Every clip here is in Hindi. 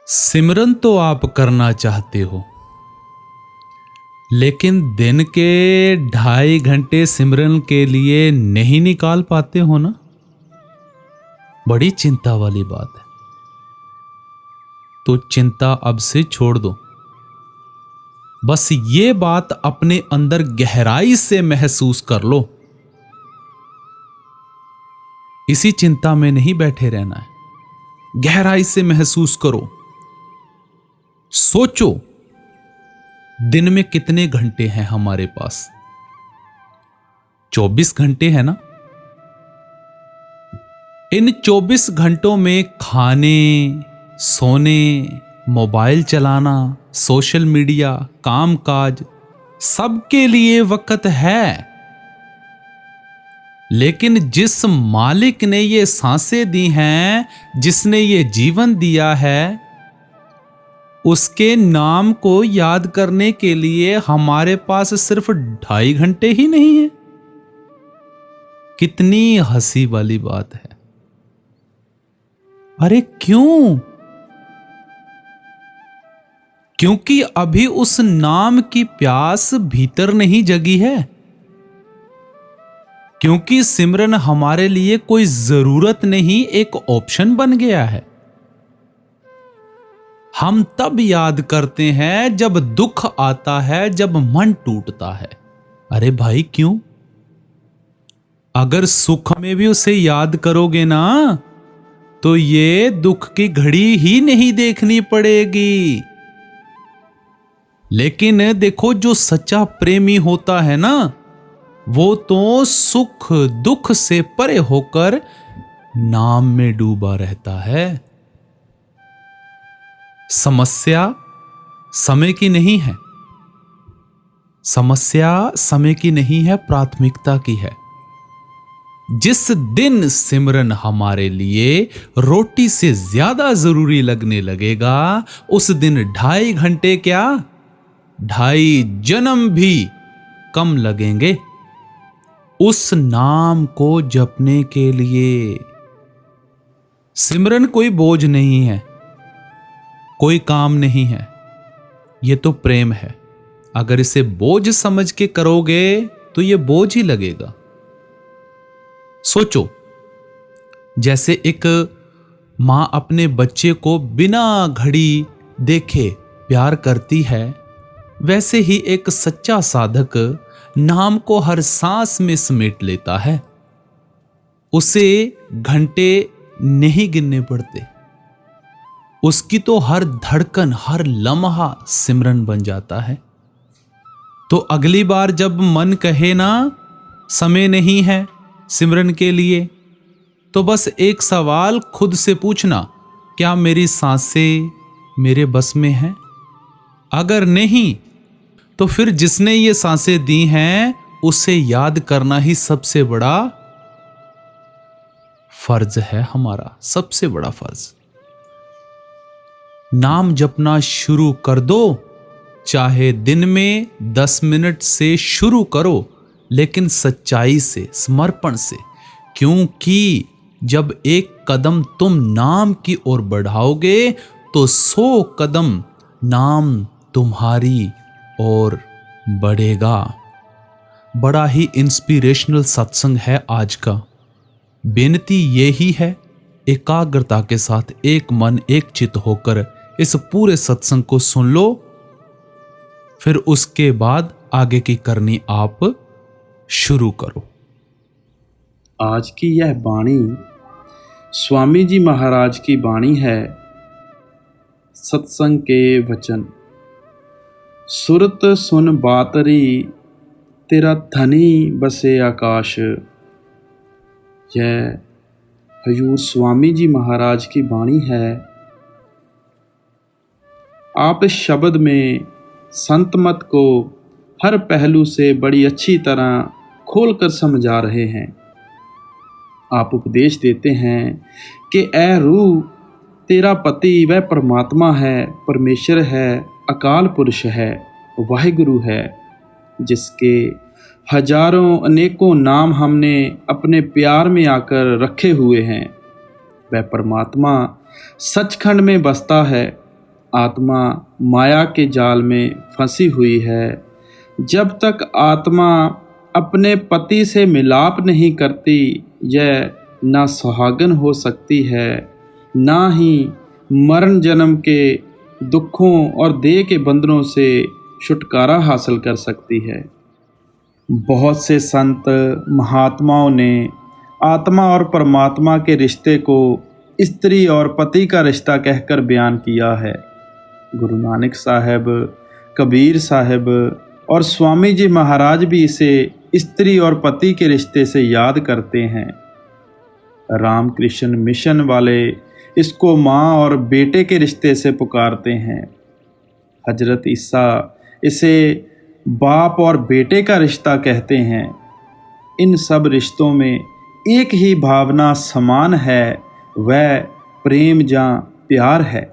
सिमरन तो आप करना चाहते हो, लेकिन दिन के 2.5 घंटे सिमरन के लिए नहीं निकाल पाते हो ना। बड़ी चिंता वाली बात है। तो चिंता अब से छोड़ दो। बस ये बात अपने अंदर गहराई से महसूस कर लो। इसी चिंता में नहीं बैठे रहना है, गहराई से महसूस करो। सोचो, दिन में कितने घंटे हैं हमारे पास? 24 घंटे है ना। इन 24 घंटों में खाने, सोने, मोबाइल चलाना, सोशल मीडिया, कामकाज, सबके लिए वक्त है। लेकिन जिस मालिक ने ये सांसें दी हैं, जिसने ये जीवन दिया है, उसके नाम को याद करने के लिए हमारे पास सिर्फ 2.5 घंटे ही नहीं है। कितनी हंसी वाली बात है। अरे क्यों? क्योंकि अभी उस नाम की प्यास भीतर नहीं जगी है। क्योंकि सिमरन हमारे लिए कोई जरूरत नहीं, एक ऑप्शन बन गया है। हम तब याद करते हैं जब दुख आता है, जब मन टूटता है। अरे भाई क्यों? अगर सुख में भी उसे याद करोगे ना, तो ये दुख की घड़ी ही नहीं देखनी पड़ेगी। लेकिन देखो, जो सच्चा प्रेमी होता है ना, वो तो सुख दुख से परे होकर नाम में डूबा रहता है। समस्या समय की नहीं है। समस्या समय की नहीं है, प्राथमिकता की है। जिस दिन सिमरन हमारे लिए रोटी से ज्यादा जरूरी लगने लगेगा, उस दिन 2.5 घंटे क्या, 2.5 जन्म भी कम लगेंगे उस नाम को जपने के लिए। सिमरन कोई बोझ नहीं है, कोई काम नहीं है। ये तो प्रेम है। अगर इसे बोझ समझ के करोगे तो ये बोझ ही लगेगा। सोचो, जैसे एक मां अपने बच्चे को बिना घड़ी देखे प्यार करती है, वैसे ही एक सच्चा साधक नाम को हर सांस में समेट लेता है। उसे घंटे नहीं गिनने पड़ते, उसकी तो हर धड़कन, हर लम्हा सिमरन बन जाता है। तो अगली बार जब मन कहे ना समय नहीं है सिमरन के लिए, तो बस एक सवाल खुद से पूछना, क्या मेरी सांसें मेरे बस में हैं? अगर नहीं, तो फिर जिसने ये सांसें दी हैं, उसे याद करना ही सबसे बड़ा फर्ज है हमारा, सबसे बड़ा फर्ज। नाम जपना शुरू कर दो, चाहे दिन में 10 मिनट से शुरू करो, लेकिन सच्चाई से, समर्पण से। क्योंकि जब एक कदम तुम नाम की ओर बढ़ाओगे, तो 100 कदम नाम तुम्हारी ओर बढ़ेगा। बड़ा ही इंस्पिरेशनल सत्संग है आज का। बेनती यही है, एकाग्रता के साथ एक मन एक चित होकर इस पूरे सत्संग को सुन लो। फिर उसके बाद आगे की करनी आप शुरू करो। आज की यह वाणी स्वामी जी महाराज की वाणी है। सत्संग के वचन। सुरत सुन बातरी, तेरा धनी बसे आकाश। यह हजूर स्वामी जी महाराज की वाणी है। आप इस शब्द में संत मत को हर पहलू से बड़ी अच्छी तरह खोलकर समझा रहे हैं। आप उपदेश देते हैं कि ऐ रूह, तेरा पति वह परमात्मा है, परमेश्वर है, अकाल पुरुष है, वाहिगुरु है, जिसके हजारों अनेकों नाम हमने अपने प्यार में आकर रखे हुए हैं। वह परमात्मा सचखंड में बसता है, आत्मा माया के जाल में फंसी हुई है। जब तक आत्मा अपने पति से मिलाप नहीं करती, यह ना सुहागन हो सकती है, ना ही मरण जन्म के दुखों और देह के बंधनों से छुटकारा हासिल कर सकती है। बहुत से संत महात्माओं ने आत्मा और परमात्मा के रिश्ते को स्त्री और पति का रिश्ता कहकर बयान किया है। गुरु नानक साहब, कबीर साहब और स्वामी जी महाराज भी इसे स्त्री और पति के रिश्ते से याद करते हैं। रामकृष्ण मिशन वाले इसको माँ और बेटे के रिश्ते से पुकारते हैं। हजरत ईसा इसे बाप और बेटे का रिश्ता कहते हैं। इन सब रिश्तों में एक ही भावना समान है, वह प्रेम या प्यार है।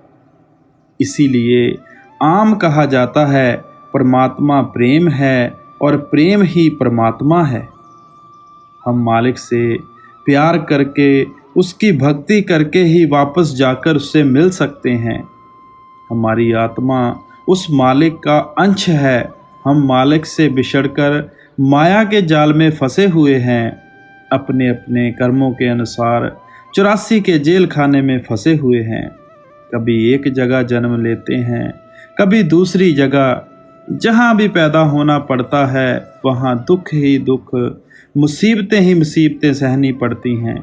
इसीलिए आम कहा जाता है परमात्मा प्रेम है और प्रेम ही परमात्मा है। हम मालिक से प्यार करके, उसकी भक्ति करके ही वापस जाकर उससे मिल सकते हैं। हमारी आत्मा उस मालिक का अंश है। हम मालिक से बिछड़कर माया के जाल में फंसे हुए हैं। अपने अपने कर्मों के अनुसार 84 के जेल खाने में फंसे हुए हैं। कभी एक जगह जन्म लेते हैं, कभी दूसरी जगह। जहाँ भी पैदा होना पड़ता है वहाँ दुख ही दुख, मुसीबतें ही मुसीबतें सहनी पड़ती हैं।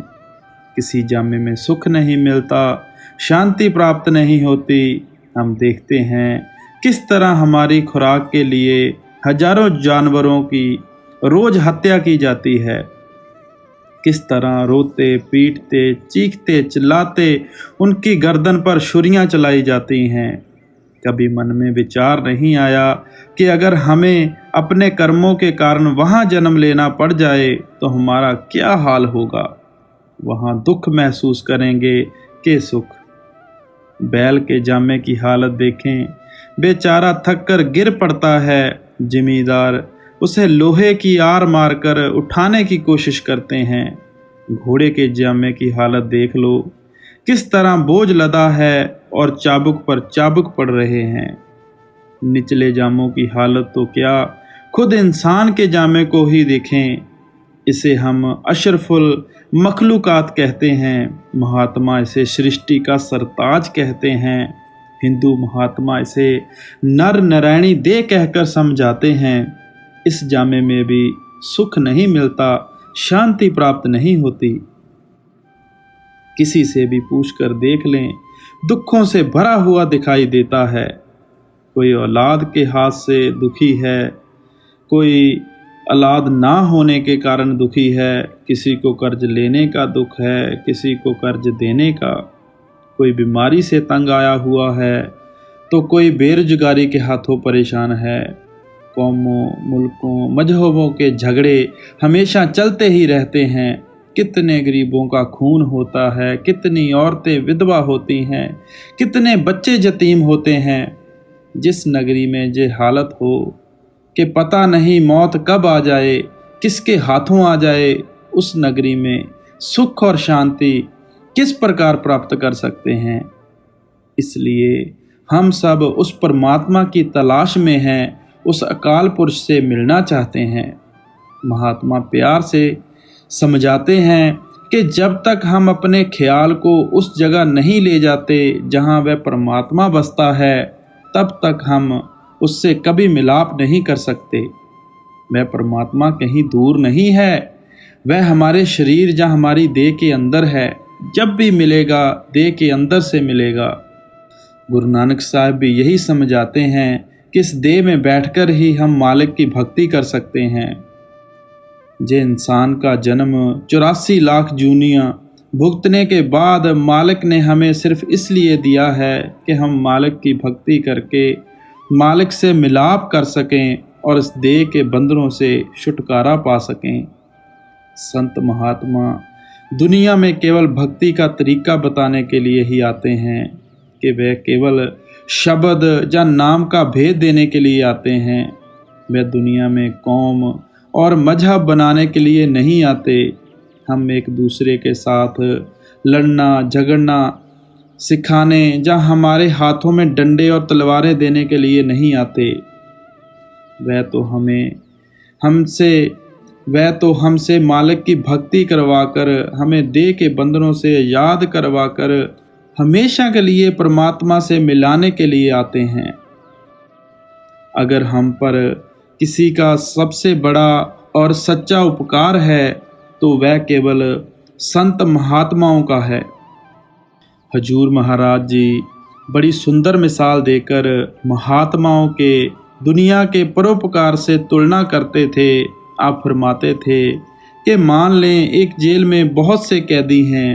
किसी जामे में सुख नहीं मिलता, शांति प्राप्त नहीं होती। हम देखते हैं किस तरह हमारी खुराक के लिए हजारों जानवरों की रोज हत्या की जाती है। किस तरह रोते पीटते चीखते चिल्लाते उनकी गर्दन पर छुरियां चलाई जाती हैं। कभी मन में विचार नहीं आया कि अगर हमें अपने कर्मों के कारण वहाँ जन्म लेना पड़ जाए तो हमारा क्या हाल होगा। वहाँ दुख महसूस करेंगे कि सुख। बैल के जामे की हालत देखें, बेचारा थक कर गिर पड़ता है। जिमीदार उसे लोहे की आर मारकर उठाने की कोशिश करते हैं। घोड़े के जामे की हालत देख लो, किस तरह बोझ लदा है और चाबुक पर चाबुक पड़ रहे हैं। निचले जामों की हालत तो क्या, खुद इंसान के जामे को ही देखें। इसे हम अशरफुल मखलूकात कहते हैं। महात्मा इसे सृष्टि का सरताज कहते हैं। हिंदू महात्मा इसे नर नारायणी देह कहकर समझाते हैं। इस जामे में भी सुख नहीं मिलता, शांति प्राप्त नहीं होती। किसी से भी पूछकर देख लें, दुखों से भरा हुआ दिखाई देता है। कोई औलाद के हाथ से दुखी है, कोई औलाद ना होने के कारण दुखी है, किसी को कर्ज लेने का दुख है, किसी को कर्ज देने का। कोई बीमारी से तंग आया हुआ है तो कोई बेरोजगारी के हाथों परेशान है। कौमों, मुल्कों, मजहबों के झगड़े हमेशा चलते ही रहते हैं। कितने गरीबों का खून होता है, कितनी औरतें विधवा होती हैं, कितने बच्चे यतीम होते हैं। जिस नगरी में ये हालत हो कि पता नहीं मौत कब आ जाए, किसके हाथों आ जाए, उस नगरी में सुख और शांति किस प्रकार प्राप्त कर सकते हैं। इसलिए हम सब उस परमात्मा की तलाश में हैं, उस अकाल पुरुष से मिलना चाहते हैं। महात्मा प्यार से समझाते हैं कि जब तक हम अपने ख्याल को उस जगह नहीं ले जाते जहाँ वह परमात्मा बसता है, तब तक हम उससे कभी मिलाप नहीं कर सकते। वह परमात्मा कहीं दूर नहीं है, वह हमारे शरीर या हमारी देह के अंदर है। जब भी मिलेगा देह के अंदर से मिलेगा। गुरु नानक साहब भी यही समझाते हैं कि इस देह में बैठकर ही हम मालिक की भक्ति कर सकते हैं। जे इंसान का जन्म 84 लाख जूनियाँ भुगतने के बाद मालिक ने हमें सिर्फ इसलिए दिया है कि हम मालिक की भक्ति करके मालिक से मिलाप कर सकें और इस देह के बंधनों से छुटकारा पा सकें। संत महात्मा दुनिया में केवल भक्ति का तरीका बताने के लिए ही आते हैं कि वे केवल शब्द या नाम का भेद देने के लिए आते हैं। वे दुनिया में कौम और मजहब बनाने के लिए नहीं आते। हम एक दूसरे के साथ लड़ना झगड़ना सिखाने, जहाँ हमारे हाथों में डंडे और तलवारें देने के लिए नहीं आते। वह तो हमसे मालिक की भक्ति करवाकर, हमें देह के बंधनों से याद करवाकर हमेशा के लिए परमात्मा से मिलाने के लिए आते हैं। अगर हम पर किसी का सबसे बड़ा और सच्चा उपकार है तो वह केवल संत महात्माओं का है। हजूर महाराज जी बड़ी सुंदर मिसाल देकर महात्माओं के दुनिया के परोपकार से तुलना करते थे। आप फरमाते थे कि मान लें एक जेल में बहुत से कैदी हैं।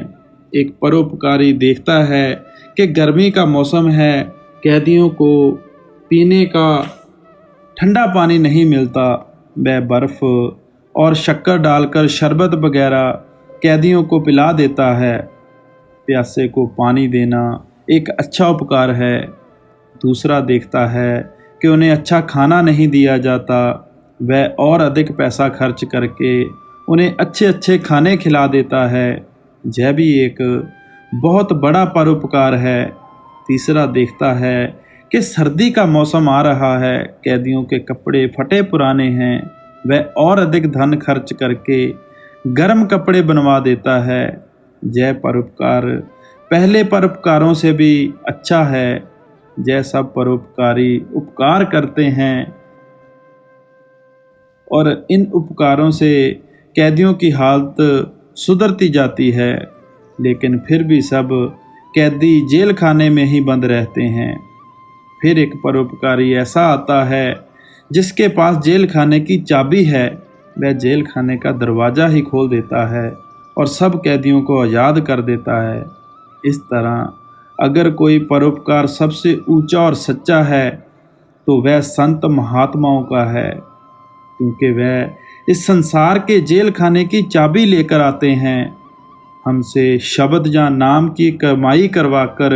एक परोपकारी देखता है कि गर्मी का मौसम है, कैदियों को पीने का ठंडा पानी नहीं मिलता। वह बर्फ़ और शक्कर डालकर शरबत वगैरह कैदियों को पिला देता है। प्यासे को पानी देना एक अच्छा उपकार है। दूसरा देखता है कि उन्हें अच्छा खाना नहीं दिया जाता। वह और अधिक पैसा खर्च करके उन्हें अच्छे अच्छे खाने खिला देता है। यह भी एक बहुत बड़ा परोपकार है। तीसरा देखता है कि सर्दी का मौसम आ रहा है, कैदियों के कपड़े फटे पुराने हैं। वह और अधिक धन खर्च करके गर्म कपड़े बनवा देता है। यह परोपकार पहले परोपकारों से भी अच्छा है। यह सब परोपकारी उपकार करते हैं और इन उपकारों से कैदियों की हालत सुधरती जाती है, लेकिन फिर भी सब कैदी जेल खाने में ही बंद रहते हैं। फिर एक परोपकारी ऐसा आता है जिसके पास जेल खाने की चाबी है। वह जेल खाने का दरवाज़ा ही खोल देता है और सब कैदियों को आज़ाद कर देता है। इस तरह अगर कोई परोपकार सबसे ऊंचा और सच्चा है तो वह संत महात्माओं का है, क्योंकि वह इस संसार के जेल खाने की चाबी लेकर आते हैं। हमसे शब्द या नाम की कमाई करवा कर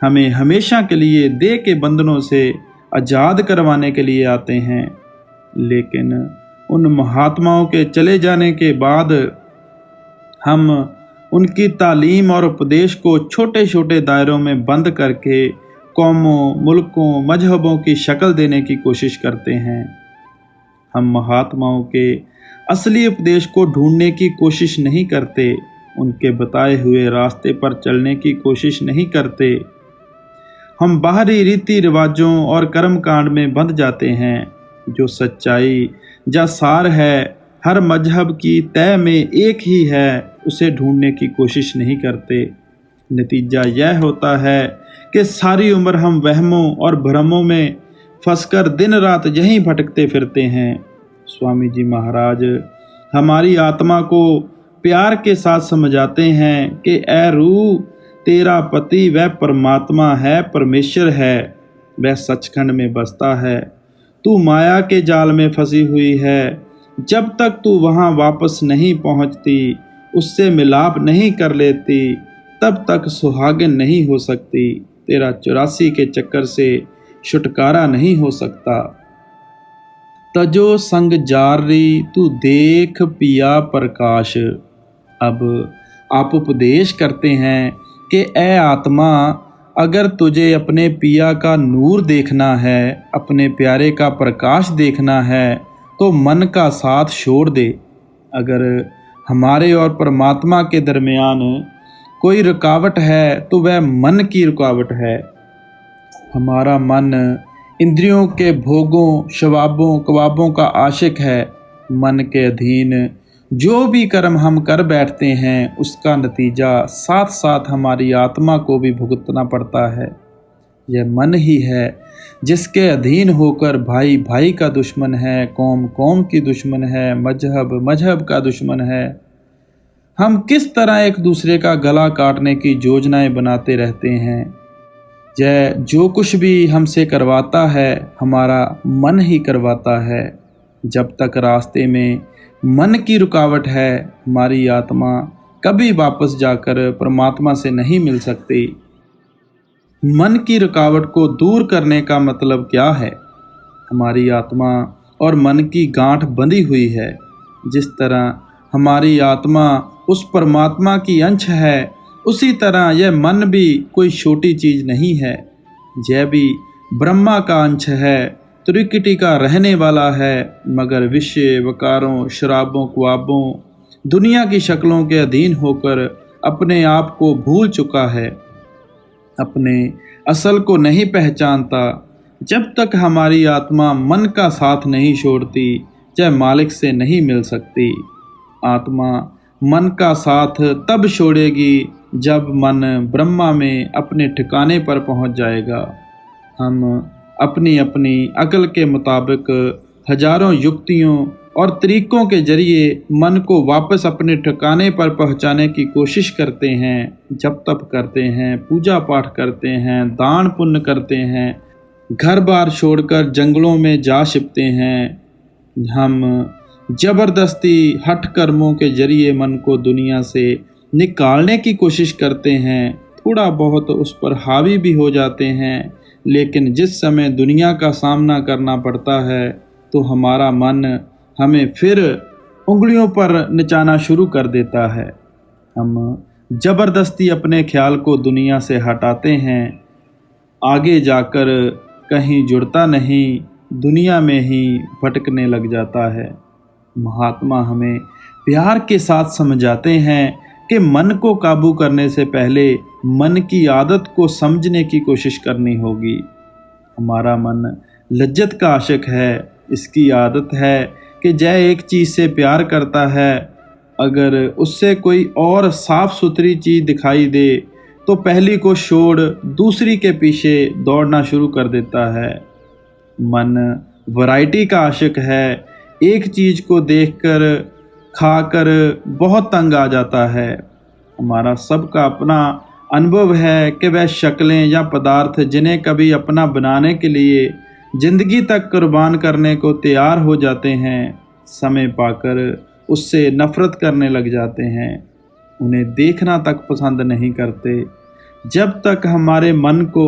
हमें हमेशा के लिए देह के बंधनों से आज़ाद करवाने के लिए आते हैं। लेकिन उन महात्माओं के चले जाने के बाद हम उनकी तालीम और उपदेश को छोटे छोटे दायरों में बंद करके कौमों, मुल्कों, मजहबों की शक्ल देने की कोशिश करते हैं। हम महात्माओं के असली उपदेश को ढूंढने की कोशिश नहीं करते, उनके बताए हुए रास्ते पर चलने की कोशिश नहीं करते। हम बाहरी रीति रिवाजों और कर्मकांड में बंध जाते हैं। जो सच्चाई या सार है हर मजहब की तय में एक ही है, उसे ढूंढने की कोशिश नहीं करते। नतीजा यह होता है कि सारी उम्र हम वहमों और भ्रमों में फंसकर दिन रात यहीं भटकते फिरते हैं। स्वामी जी महाराज हमारी आत्मा को प्यार के साथ समझाते हैं कि ऐ रूह, तेरा पति वह परमात्मा है, परमेश्वर है, वह सचखंड में बसता है। तू माया के जाल में फंसी हुई है। जब तक तू वहाँ वापस नहीं पहुँचती, उससे मिलाप नहीं कर लेती, तब तक सुहागिन नहीं हो सकती। तेरा 84 के चक्कर से छुटकारा नहीं हो सकता। तजो संग जारी तू देख पिया प्रकाश। अब आप उपदेश करते हैं कि ए आत्मा, अगर तुझे अपने पिया का नूर देखना है, अपने प्यारे का प्रकाश देखना है, तो मन का साथ छोड़ दे। अगर हमारे और परमात्मा के दरमियान कोई रुकावट है तो वह मन की रुकावट है। हमारा मन इंद्रियों के भोगों, शवाबों, कवाबों का आशिक है। मन के अधीन जो भी कर्म हम कर बैठते हैं, उसका नतीजा साथ साथ हमारी आत्मा को भी भुगतना पड़ता है। यह मन ही है जिसके अधीन होकर भाई भाई का दुश्मन है, कौम कौम की दुश्मन है, मजहब मजहब का दुश्मन है। हम किस तरह एक दूसरे का गला काटने की योजनाएं बनाते रहते हैं। यह जो कुछ भी हमसे करवाता है हमारा मन ही करवाता है। जब तक रास्ते में मन की रुकावट है, हमारी आत्मा कभी वापस जाकर परमात्मा से नहीं मिल सकती। मन की रुकावट को दूर करने का मतलब क्या है? हमारी आत्मा और मन की गांठ बंधी हुई है। जिस तरह हमारी आत्मा उस परमात्मा की अंश है, उसी तरह यह मन भी कोई छोटी चीज़ नहीं है। यह भी ब्रह्मा का अंश है, त्रिकुटी का रहने वाला है, मगर विषय वकारों, शराबों, ख्वाबों, दुनिया की शक्लों के अधीन होकर अपने आप को भूल चुका है, अपने असल को नहीं पहचानता। जब तक हमारी आत्मा मन का साथ नहीं छोड़ती, यह मालिक से नहीं मिल सकती। आत्मा मन का साथ तब छोड़ेगी जब मन ब्रह्मा में अपने ठिकाने पर पहुंच जाएगा। हम अपनी अपनी अकल के मुताबिक हजारों युक्तियों और तरीकों के जरिए मन को वापस अपने ठिकाने पर पहुंचाने की कोशिश करते हैं, जप तप करते हैं, पूजा पाठ करते हैं, दान पुण्य करते हैं, घर बार छोड़कर जंगलों में जा छिपते हैं। हम जबरदस्ती हठ कर्मों के जरिए मन को दुनिया से निकालने की कोशिश करते हैं, थोड़ा बहुत उस पर हावी भी हो जाते हैं, लेकिन जिस समय दुनिया का सामना करना पड़ता है तो हमारा मन हमें फिर उंगलियों पर नचाना शुरू कर देता है। हम जबरदस्ती अपने ख्याल को दुनिया से हटाते हैं, आगे जाकर कहीं जुड़ता नहीं, दुनिया में ही भटकने लग जाता है। महात्मा हमें प्यार के साथ समझाते हैं कि मन को काबू करने से पहले मन की आदत को समझने की कोशिश करनी होगी। हमारा मन लज्जत का आशिक है। इसकी आदत है कि जय एक चीज़ से प्यार करता है, अगर उससे कोई और साफ सुथरी चीज़ दिखाई दे तो पहली को छोड़ दूसरी के पीछे दौड़ना शुरू कर देता है। मन वैरायटी का आशिक है। एक चीज़ को देखकर खाकर बहुत तंग आ जाता है। हमारा सबका अपना अनुभव है कि वह शक्लें या पदार्थ जिन्हें कभी अपना बनाने के लिए ज़िंदगी तक कुर्बान करने को तैयार हो जाते हैं, समय पाकर उससे नफ़रत करने लग जाते हैं, उन्हें देखना तक पसंद नहीं करते। जब तक हमारे मन को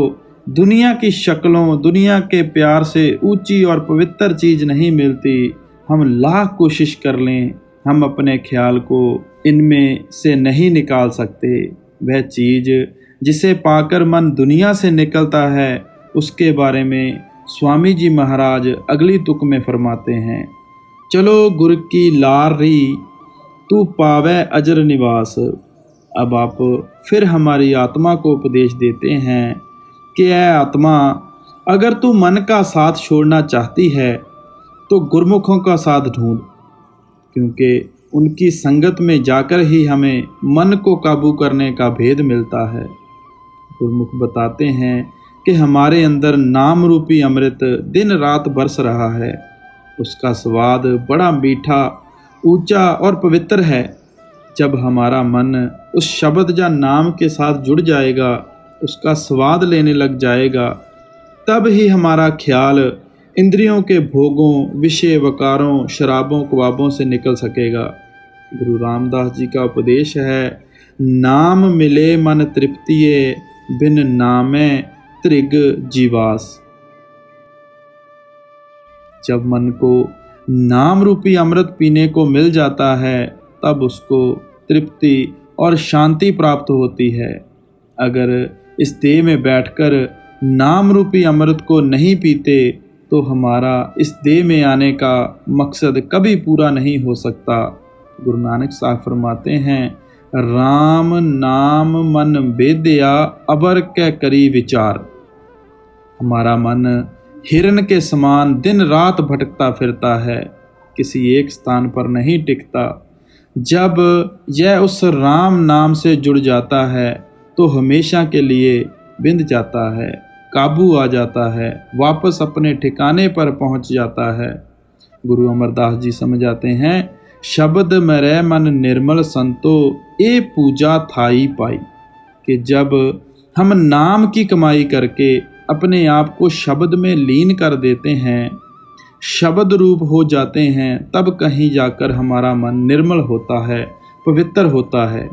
दुनिया की शक्लों, दुनिया के प्यार से ऊंची और पवित्र चीज़ नहीं मिलती, हम लाख कोशिश कर लें, हम अपने ख्याल को इनमें से नहीं निकाल सकते। वह चीज़ जिसे पाकर मन दुनिया से निकलता है, उसके बारे में स्वामी जी महाराज अगली तुक में फरमाते हैं, चलो गुरु की लारी तू पावे अजर निवास। अब आप फिर हमारी आत्मा को उपदेश देते हैं कि ऐ आत्मा, अगर तू मन का साथ छोड़ना चाहती है तो गुरमुखों का साथ ढूंढ, क्योंकि उनकी संगत में जाकर ही हमें मन को काबू करने का भेद मिलता है। गुरमुख बताते हैं कि हमारे अंदर नाम रूपी अमृत दिन रात बरस रहा है। उसका स्वाद बड़ा मीठा, ऊंचा और पवित्र है। जब हमारा मन उस शब्द या नाम के साथ जुड़ जाएगा, उसका स्वाद लेने लग जाएगा, तब ही हमारा ख्याल इंद्रियों के भोगों, विषय वकारों, शराबों, ख्वाबों से निकल सकेगा। गुरु रामदास जी का उपदेश है, नाम मिले मन तृप्तिये, बिन नामे त्रिग जीवास। जब मन को नाम रूपी अमृत पीने को मिल जाता है, तब उसको तृप्ति और शांति प्राप्त होती है। अगर इस देह में बैठकर नाम रूपी अमृत को नहीं पीते तो हमारा इस देह में आने का मकसद कभी पूरा नहीं हो सकता। गुरु नानक साहब फरमाते हैं, राम नाम मन बेदया अबर कै करी विचार। हमारा मन हिरन के समान दिन रात भटकता फिरता है, किसी एक स्थान पर नहीं टिकता। जब यह उस राम नाम से जुड़ जाता है तो हमेशा के लिए बिंद जाता है, काबू आ जाता है, वापस अपने ठिकाने पर पहुंच जाता है। गुरु अमरदास जी समझाते हैं, शब्द मरे मन निर्मल संतो ए पूजा थाई पाई, कि जब हम नाम की कमाई करके अपने आप को शब्द में लीन कर देते हैं, शब्द रूप हो जाते हैं, तब कहीं जाकर हमारा मन निर्मल होता है, पवित्र होता है।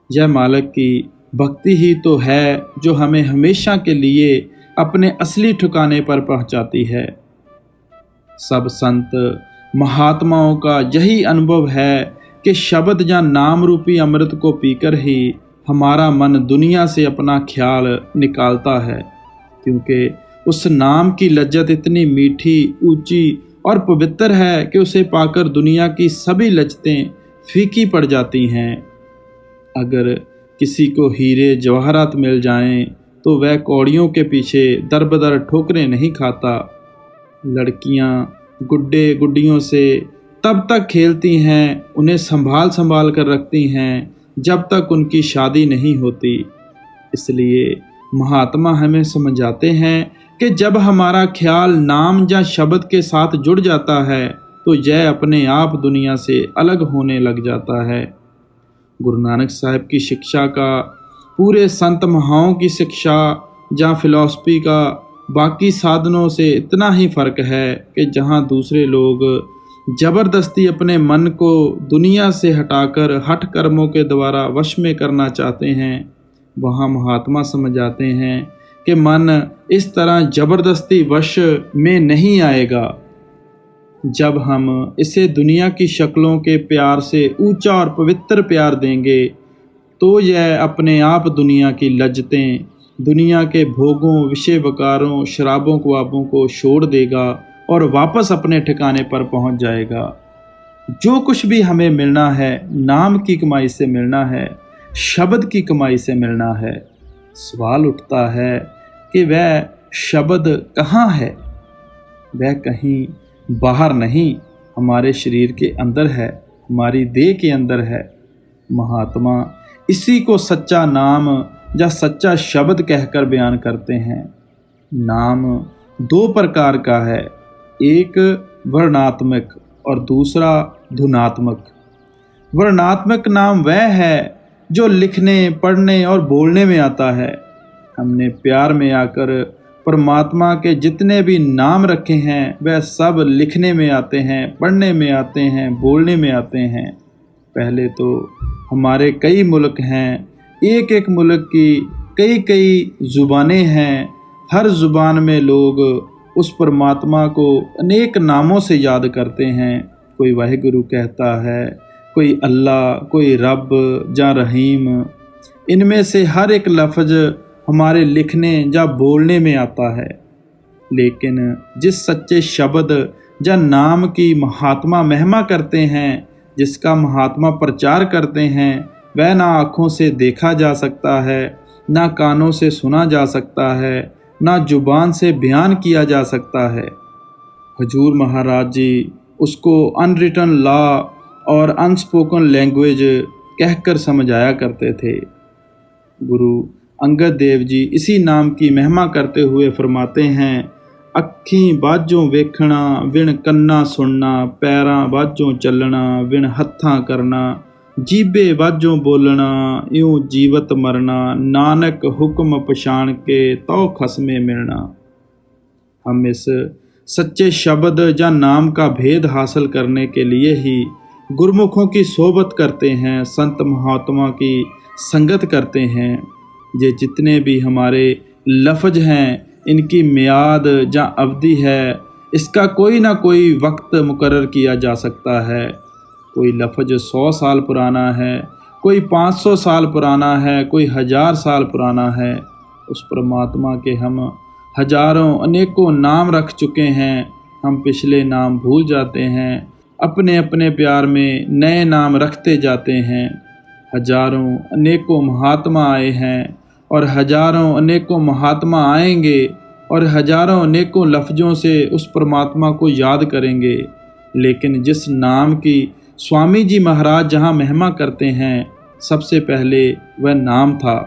यह मालिक की भक्ति ही तो है जो हमें हमेशा के लिए अपने असली ठिकाने पर पहुंचाती है। सब संत महात्माओं का यही अनुभव है कि शब्द या नाम रूपी अमृत को पीकर ही हमारा मन दुनिया से अपना ख्याल निकालता है, क्योंकि उस नाम की लज्जत इतनी मीठी, ऊंची और पवित्र है कि उसे पाकर दुनिया की सभी लज्जतें फीकी पड़ जाती हैं। अगर किसी को हीरे जवाहरात मिल जाएं तो वह कौड़ियों के पीछे दर बदर ठोकरें नहीं खाता। लड़कियां गुड्डे गुड्डियों से तब तक खेलती हैं, उन्हें संभाल संभाल कर रखती हैं जब तक उनकी शादी नहीं होती। इसलिए महात्मा हमें समझाते हैं कि जब हमारा ख्याल नाम या शब्द के साथ जुड़ जाता है तो यह अपने आप दुनिया से अलग होने लग जाता है। गुरु नानक साहब की शिक्षा का, पूरे संत महाओं की शिक्षा या फिलॉसफी का बाकी साधनों से इतना ही फ़र्क है कि जहाँ दूसरे लोग ज़बरदस्ती अपने मन को दुनिया से हटाकर हठ कर्मों के द्वारा वश में करना चाहते हैं, वहाँ महात्मा समझाते हैं कि मन इस तरह ज़बरदस्ती वश में नहीं आएगा। जब हम इसे दुनिया की शक्लों के प्यार से ऊंचा और पवित्र प्यार देंगे तो यह अपने आप दुनिया की लज्जतें, दुनिया के भोगों, विषय वकारों, शराबों ख्वाबों को छोड़ देगा और वापस अपने ठिकाने पर पहुंच जाएगा। जो कुछ भी हमें मिलना है नाम की कमाई से मिलना है, शब्द की कमाई से मिलना है। सवाल उठता है कि वह शब्द कहाँ है? वह कहीं बाहर नहीं, हमारे शरीर के अंदर है, हमारी देह के अंदर है। महात्मा इसी को सच्चा नाम या सच्चा शब्द कहकर बयान करते हैं। नाम दो प्रकार का है, एक वर्णात्मक और दूसरा धुनात्मक। वर्णात्मक नाम वह है जो लिखने, पढ़ने और बोलने में आता है। हमने प्यार में आकर परमात्मा के जितने भी नाम रखे हैं वह सब लिखने में आते हैं, पढ़ने में आते हैं, बोलने में आते हैं। पहले तो हमारे कई मुल्क हैं, एक एक मुल्क की कई कई ज़ुबानें हैं। हर ज़ुबान में लोग उस परमात्मा को अनेक नामों से याद करते हैं। कोई वाहिगुरु कहता है, कोई अल्लाह, कोई रब या रहीम। इनमें से हर एक लफ्ज़ हमारे लिखने या बोलने में आता है, लेकिन जिस सच्चे शब्द या नाम की महात्मा महिमा करते हैं, जिसका महात्मा प्रचार करते हैं, वह ना आँखों से देखा जा सकता है, ना कानों से सुना जा सकता है, ना जुबान से बयान किया जा सकता है। हजूर महाराज जी उसको अनरिटन लॉ और अनस्पोकन लैंग्वेज कहकर समझाया करते थे। गुरु अंगद देव जी इसी नाम की महिमा करते हुए फरमाते हैं, अखीं बाझों वेखना विण कन्ना सुनना, पैरां बाझों चलना विण हत्थां करना, जीबे बाझों बोलना यूं जीवत मरना, नानक हुक्म पछाण के तो खसमे मिलना। हम इस सच्चे शब्द या नाम का भेद हासिल करने के लिए ही गुरमुखों की सोबत करते हैं, संत महात्मा की संगत करते हैं। ये जितने भी हमारे लफ्ज़ हैं इनकी मियाद या अवधि है, इसका कोई ना कोई वक्त मुकर्रर किया जा सकता है। कोई लफ्ज़ 100 साल पुराना है, कोई 500 साल पुराना है, कोई 1000 साल पुराना है। उस परमात्मा के हम हजारों अनेकों नाम रख चुके हैं, हम पिछले नाम भूल जाते हैं, अपने अपने प्यार में नए नाम रखते जाते हैं। हजारों अनेकों महात्मा आए हैं और हजारों अनेकों महात्मा आएंगे और हजारों अनेकों लफ्ज़ों से उस परमात्मा को याद करेंगे, लेकिन जिस नाम की स्वामी जी महाराज जहाँ महिमा करते हैं, सबसे पहले वह नाम था।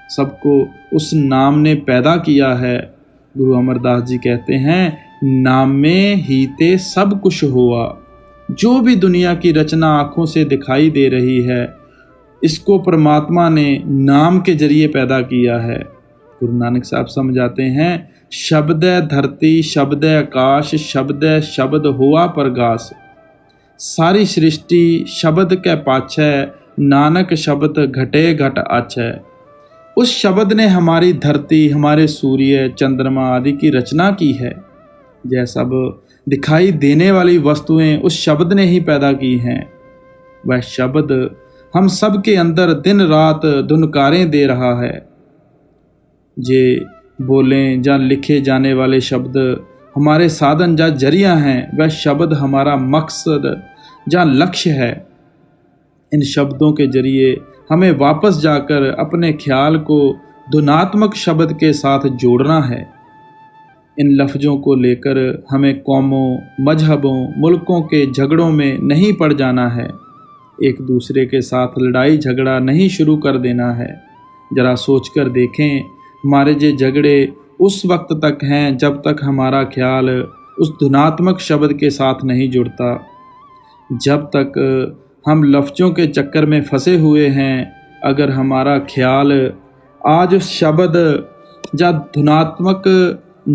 सबको उस नाम ने पैदा किया है। गुरु अमरदास जी कहते हैं, नाम में ही ते सब कुछ हुआ। जो भी दुनिया की रचना आँखों से दिखाई दे रही है, इसको परमात्मा ने नाम के जरिए पैदा किया है। गुरु नानक साहब समझाते हैं, शब्द धरती, शब्द आकाश, शब्द शब्द हुआ प्रगास। सारी सृष्टि शब्द के पाछे, नानक शब्द घटे घट आछे। उस शब्द ने हमारी धरती, हमारे सूर्य, चंद्रमा आदि की रचना की है। यह सब दिखाई देने वाली वस्तुएं उस शब्द ने ही पैदा की हैं। वह शब्द हम सब के अंदर दिन रात धुनकारें दे रहा है। जे बोलें ਜਾਂ लिखे जाने वाले शब्द हमारे साधन ਜਾਂ जरिया हैं, वह शब्द हमारा मकसद ਜਾਂ लक्ष्य है। इन शब्दों के जरिए हमें वापस जाकर अपने ख्याल को धुनात्मक शब्द के साथ जोड़ना है। इन लफ्ज़ों को लेकर हमें कौमों, मजहबों, मुल्कों के झगड़ों में नहीं पड़ जाना है। एक दूसरे के साथ लड़ाई झगड़ा नहीं शुरू कर देना है। ज़रा सोचकर देखें, हमारे ये झगड़े उस वक्त तक हैं जब तक हमारा ख्याल उस धुनात्मक शब्द के साथ नहीं जुड़ता। जब तक हम लफ्ज़ों के चक्कर में फंसे हुए हैं, अगर हमारा ख्याल आज उस शब्द या धुनात्मक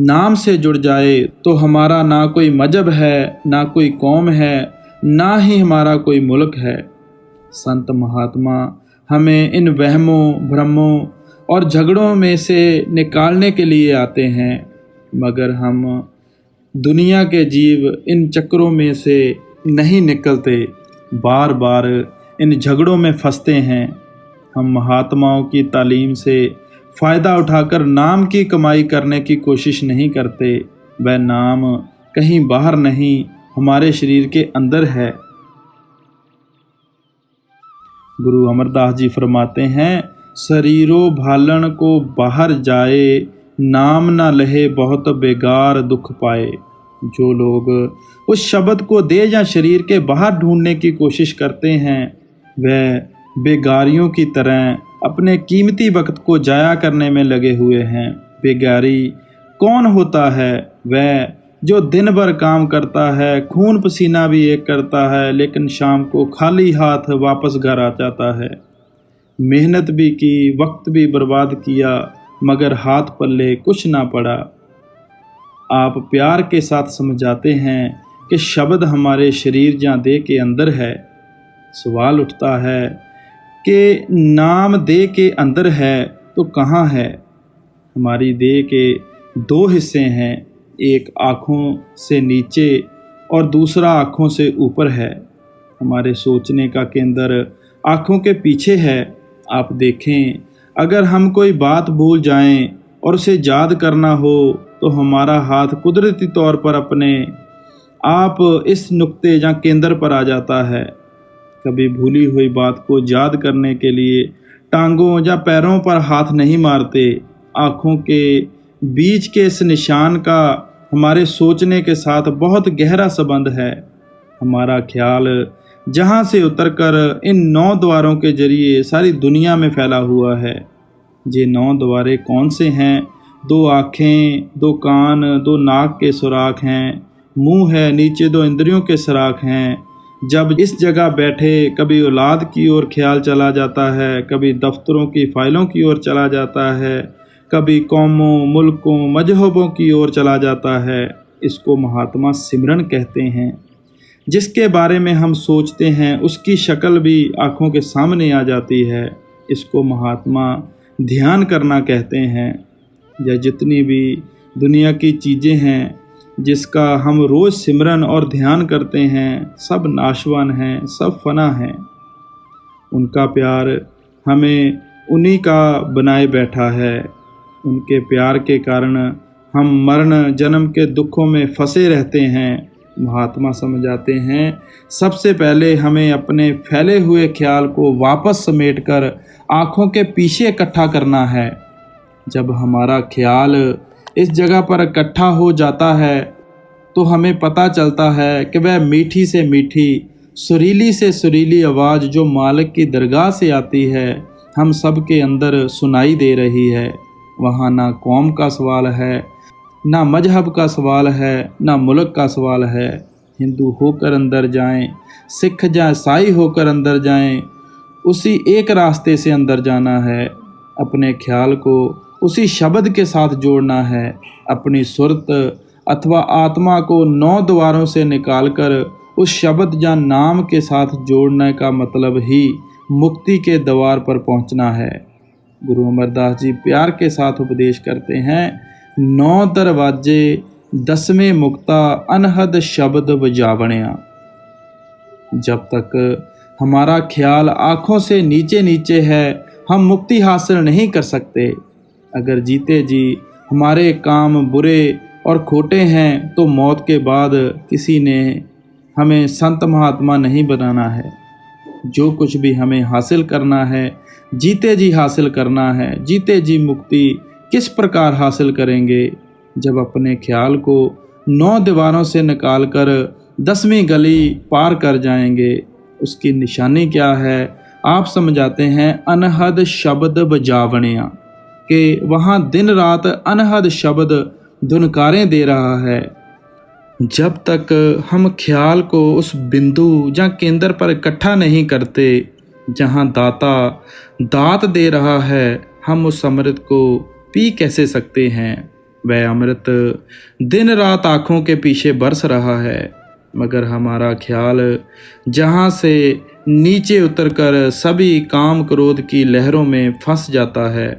नाम से जुड़ जाए तो हमारा ना कोई मजहब है, ना कोई कौम है, ना ही हमारा कोई मुल्क है। संत महात्मा हमें इन वहमों, भ्रमों और झगड़ों में से निकालने के लिए आते हैं, मगर हम दुनिया के जीव इन चक्रों में से नहीं निकलते, बार बार इन झगड़ों में फंसते हैं। हम महात्माओं की तालीम से फ़ायदा उठाकर नाम की कमाई करने की कोशिश नहीं करते। वह नाम कहीं बाहर नहीं, हमारे शरीर के अंदर है। गुरु अमरदास जी फरमाते हैं, शरीरो भालन को बाहर जाए, नाम न लहे बहुत बेगार दुख पाए। जो लोग उस शब्द को दे या शरीर के बाहर ढूंढने की कोशिश करते हैं, वह बेगारियों की तरह अपने कीमती वक्त को जाया करने में लगे हुए हैं। बेगारी कौन होता है? वह जो दिन भर काम करता है, खून पसीना भी एक करता है, लेकिन शाम को खाली हाथ वापस घर आ जाता है। मेहनत भी की, वक्त भी बर्बाद किया, मगर हाथ पल्ले कुछ ना पड़ा। आप प्यार के साथ समझाते हैं कि शब्द हमारे शरीर या देह के अंदर है। सवाल उठता है कि नाम देह के अंदर है तो कहाँ है? हमारी देह के दो हिस्से हैं, एक आँखों से नीचे और दूसरा आँखों से ऊपर है। हमारे सोचने का केंद्र आँखों के पीछे है। आप देखें, अगर हम कोई बात भूल जाएं और उसे याद करना हो तो हमारा हाथ कुदरती तौर पर अपने आप इस नुक्ते या केंद्र पर आ जाता है। कभी भूली हुई बात को याद करने के लिए टांगों या पैरों पर हाथ नहीं मारते। आँखों के बीच के इस निशान का हमारे सोचने के साथ बहुत गहरा संबंध है। हमारा ख्याल जहाँ से उतरकर इन 9 द्वारों के जरिए सारी दुनिया में फैला हुआ है। ये 9 द्वारे कौन से हैं? 2 आँखें, 2 कान, 2 नाक के सुराख हैं, मुंह है, नीचे 2 इंद्रियों के सुराख हैं। जब इस जगह बैठे कभी औलाद की ओर ख्याल चला जाता है, कभी दफ्तरों की फाइलों की ओर चला जाता है, कभी कौमों, मुल्कों, मजहबों की ओर चला जाता है। इसको महात्मा सिमरन कहते हैं। जिसके बारे में हम सोचते हैं उसकी शक्ल भी आँखों के सामने आ जाती है। इसको महात्मा ध्यान करना कहते हैं। या जितनी भी दुनिया की चीज़ें हैं जिसका हम रोज़ सिमरन और ध्यान करते हैं, सब नाशवान हैं, सब फना हैं। उनका प्यार हमें उन्हीं का बनाए बैठा है। उनके प्यार के कारण हम मरण जन्म के दुखों में फंसे रहते हैं। महात्मा समझाते हैं, सबसे पहले हमें अपने फैले हुए ख्याल को वापस समेटकर आँखों के पीछे इकट्ठा करना है। जब हमारा ख्याल इस जगह पर इकट्ठा हो जाता है तो हमें पता चलता है कि वह मीठी से मीठी, सुरीली से सुरीली आवाज़ जो मालिक की दरगाह से आती है, हम सब के अंदर सुनाई दे रही है। वहाँ ना कौम का सवाल है, ना मजहब का सवाल है, ना मुल्क का सवाल है। हिंदू होकर अंदर जाएं, सिख या ईसाई होकर अंदर जाएं, उसी एक रास्ते से अंदर जाना है। अपने ख्याल को उसी शब्द के साथ जोड़ना है। अपनी सुरत अथवा आत्मा को 9 द्वारों से निकालकर उस शब्द या नाम के साथ जोड़ने का मतलब ही मुक्ति के द्वार पर पहुंचना है। गुरु अमरदास जी प्यार के साथ उपदेश करते हैं, 9 दरवाजे 10वें मुक्ता अनहद शब्द बजावणिया। जब तक हमारा ख्याल आँखों से नीचे नीचे है, हम मुक्ति हासिल नहीं कर सकते। अगर जीते जी हमारे काम बुरे और खोटे हैं तो मौत के बाद किसी ने हमें संत महात्मा नहीं बनाना है। जो कुछ भी हमें हासिल करना है जीते जी हासिल करना है। जीते जी मुक्ति किस प्रकार हासिल करेंगे? जब अपने ख्याल को 9 दीवारों से निकालकर 10वीं गली पार कर जाएंगे। उसकी निशानी क्या है? आप समझाते हैं अनहद शब्द बजावणिया, कि वहाँ दिन रात अनहद शब्द धुनकारें दे रहा है। जब तक हम ख्याल को उस बिंदु या केंद्र पर इकट्ठा नहीं करते जहाँ दाता दात दे रहा है, हम उस अमृत को पी कैसे सकते हैं? वह अमृत दिन रात आँखों के पीछे बरस रहा है, मगर हमारा ख्याल जहाँ से नीचे उतरकर सभी काम क्रोध की लहरों में फंस जाता है।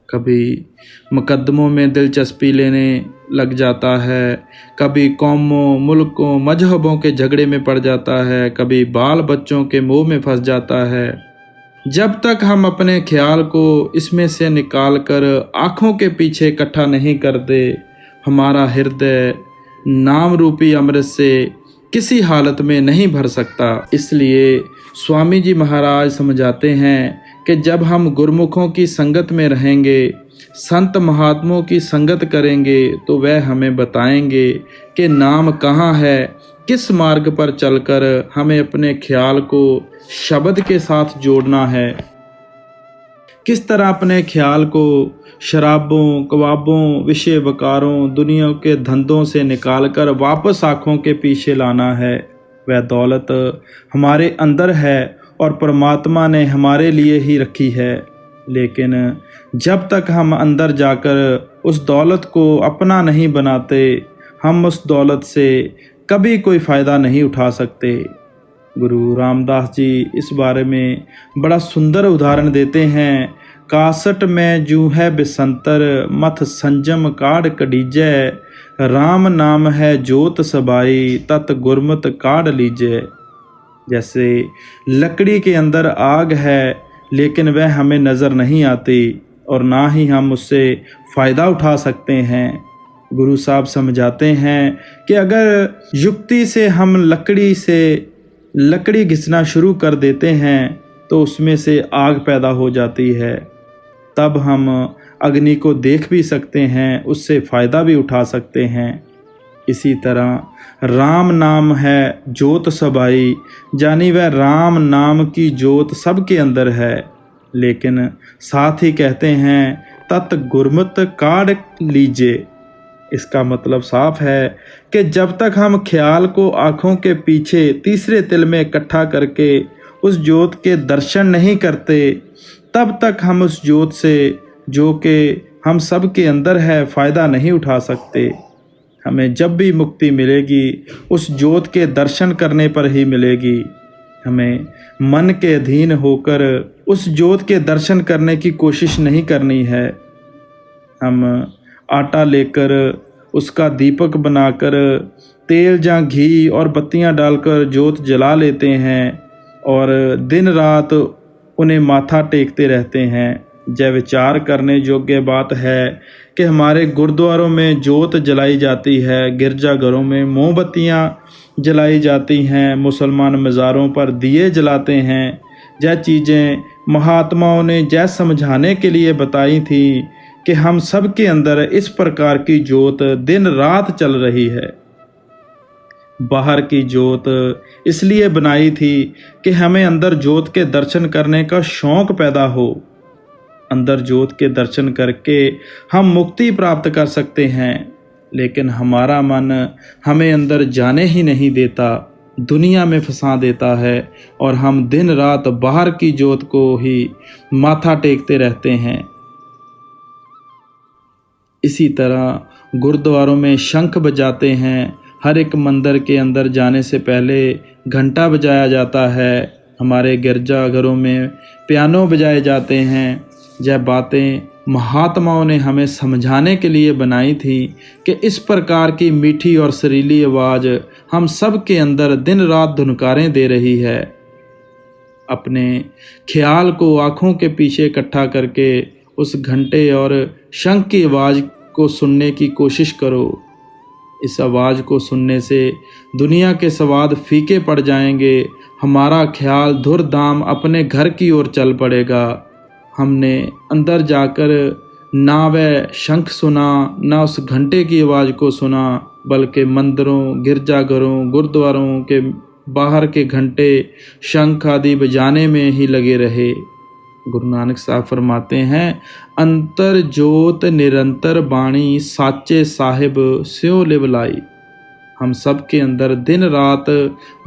कभी मुकद्दमों में दिलचस्पी लेने लग जाता है, कभी कौमों, मुल्कों, मजहबों के झगड़े में पड़ जाता है, कभी बाल बच्चों के मोह में फंस जाता है। जब तक हम अपने ख्याल को इसमें से निकाल कर आँखों के पीछे इकट्ठा नहीं करते, हमारा हृदय नाम रूपी अमृत से किसी हालत में नहीं भर सकता। इसलिए स्वामी जी महाराज समझाते हैं कि जब हम गुरमुखों की संगत में रहेंगे, संत महात्माओं की संगत करेंगे, तो वह हमें बताएंगे कि नाम कहाँ है, किस मार्ग पर चलकर हमें अपने ख्याल को शब्द के साथ जोड़ना है, किस तरह अपने ख्याल को शराबों, कबाबों, विषय वकारों, दुनिया के धंधों से निकालकर वापस आँखों के पीछे लाना है। वह दौलत हमारे अंदर है और परमात्मा ने हमारे लिए ही रखी है, लेकिन जब तक हम अंदर जाकर उस दौलत को अपना नहीं बनाते, हम उस दौलत से कभी कोई फ़ायदा नहीं उठा सकते। गुरु रामदास जी इस बारे में बड़ा सुंदर उदाहरण देते हैं। कासट में जू है बिसंतर, मथ संजम काढ़ कडीजै, राम नाम है जोत सबाई, तत् गुरमत काढ़ लीजै। जैसे लकड़ी के अंदर आग है, लेकिन वह हमें नज़र नहीं आती और ना ही हम उससे फ़ायदा उठा सकते हैं। गुरु साहब समझाते हैं कि अगर युक्ति से हम लकड़ी घिसना शुरू कर देते हैं तो उसमें से आग पैदा हो जाती है। तब हम अग्नि को देख भी सकते हैं, उससे फ़ायदा भी उठा सकते हैं। इसी तरह राम नाम है जोत सबाई, जानी वह राम नाम की जोत सबके अंदर है, लेकिन साथ ही कहते हैं तत् गुरमत काढ़ लीजिए। इसका मतलब साफ है कि जब तक हम ख्याल को आँखों के पीछे तीसरे तिल में इकट्ठा करके उस ज्योत के दर्शन नहीं करते, तब तक हम उस ज्योत से, जो कि हम सब के अंदर है, फ़ायदा नहीं उठा सकते। हमें जब भी मुक्ति मिलेगी उस ज्योत के दर्शन करने पर ही मिलेगी। हमें मन के अधीन होकर उस ज्योत के दर्शन करने की कोशिश नहीं करनी है। हम आटा लेकर उसका दीपक बनाकर तेल या घी और बत्तियां डालकर ज्योत जला लेते हैं और दिन रात उन्हें माथा टेकते रहते हैं। जय विचार करने योग्य बात है कि हमारे गुरुद्वारों में ज्योत जलाई जाती है, गिरजाघरों में मोमबत्तियाँ जलाई जाती हैं, मुसलमान मज़ारों पर दिए जलाते हैं। यह चीज़ें महात्माओं ने जय समझाने के लिए बताई थी कि हम सब के अंदर इस प्रकार की ज्योत दिन रात चल रही है। बाहर की ज्योत इसलिए बनाई थी कि हमें अंदर ज्योत के दर्शन करने का शौक़ पैदा हो। अंदर ज्योत के दर्शन करके हम मुक्ति प्राप्त कर सकते हैं, लेकिन हमारा मन हमें अंदर जाने ही नहीं देता, दुनिया में फंसा देता है और हम दिन रात बाहर की ज्योत को ही माथा टेकते रहते हैं। इसी तरह गुरुद्वारों में शंख बजाते हैं, हर एक मंदिर के अंदर जाने से पहले घंटा बजाया जाता है, हमारे गिरजाघरों में पियानो बजाए जाते हैं। यह बातें महात्माओं ने हमें समझाने के लिए बनाई थी कि इस प्रकार की मीठी और सुरीली आवाज़ हम सब के अंदर दिन रात धुनकारें दे रही है। अपने ख्याल को आँखों के पीछे इकट्ठा करके उस घंटे और शंख की आवाज़ को सुनने की कोशिश करो। इस आवाज़ को सुनने से दुनिया के स्वाद फीके पड़ जाएंगे। हमारा ख्याल धुरधाम अपने घर की ओर चल पड़ेगा। हमने अंदर जाकर ना वह शंख सुना, ना उस घंटे की आवाज़ को सुना, बल्कि मंदिरों, गिरजाघरों, गुरुद्वारों के बाहर के घंटे, शंख आदि बजाने में ही लगे रहे। गुरु नानक साहब फरमाते हैं, अंतर जोत निरंतर बाणी साचे साहिब स्यों लिवलाई। हम सब के अंदर दिन रात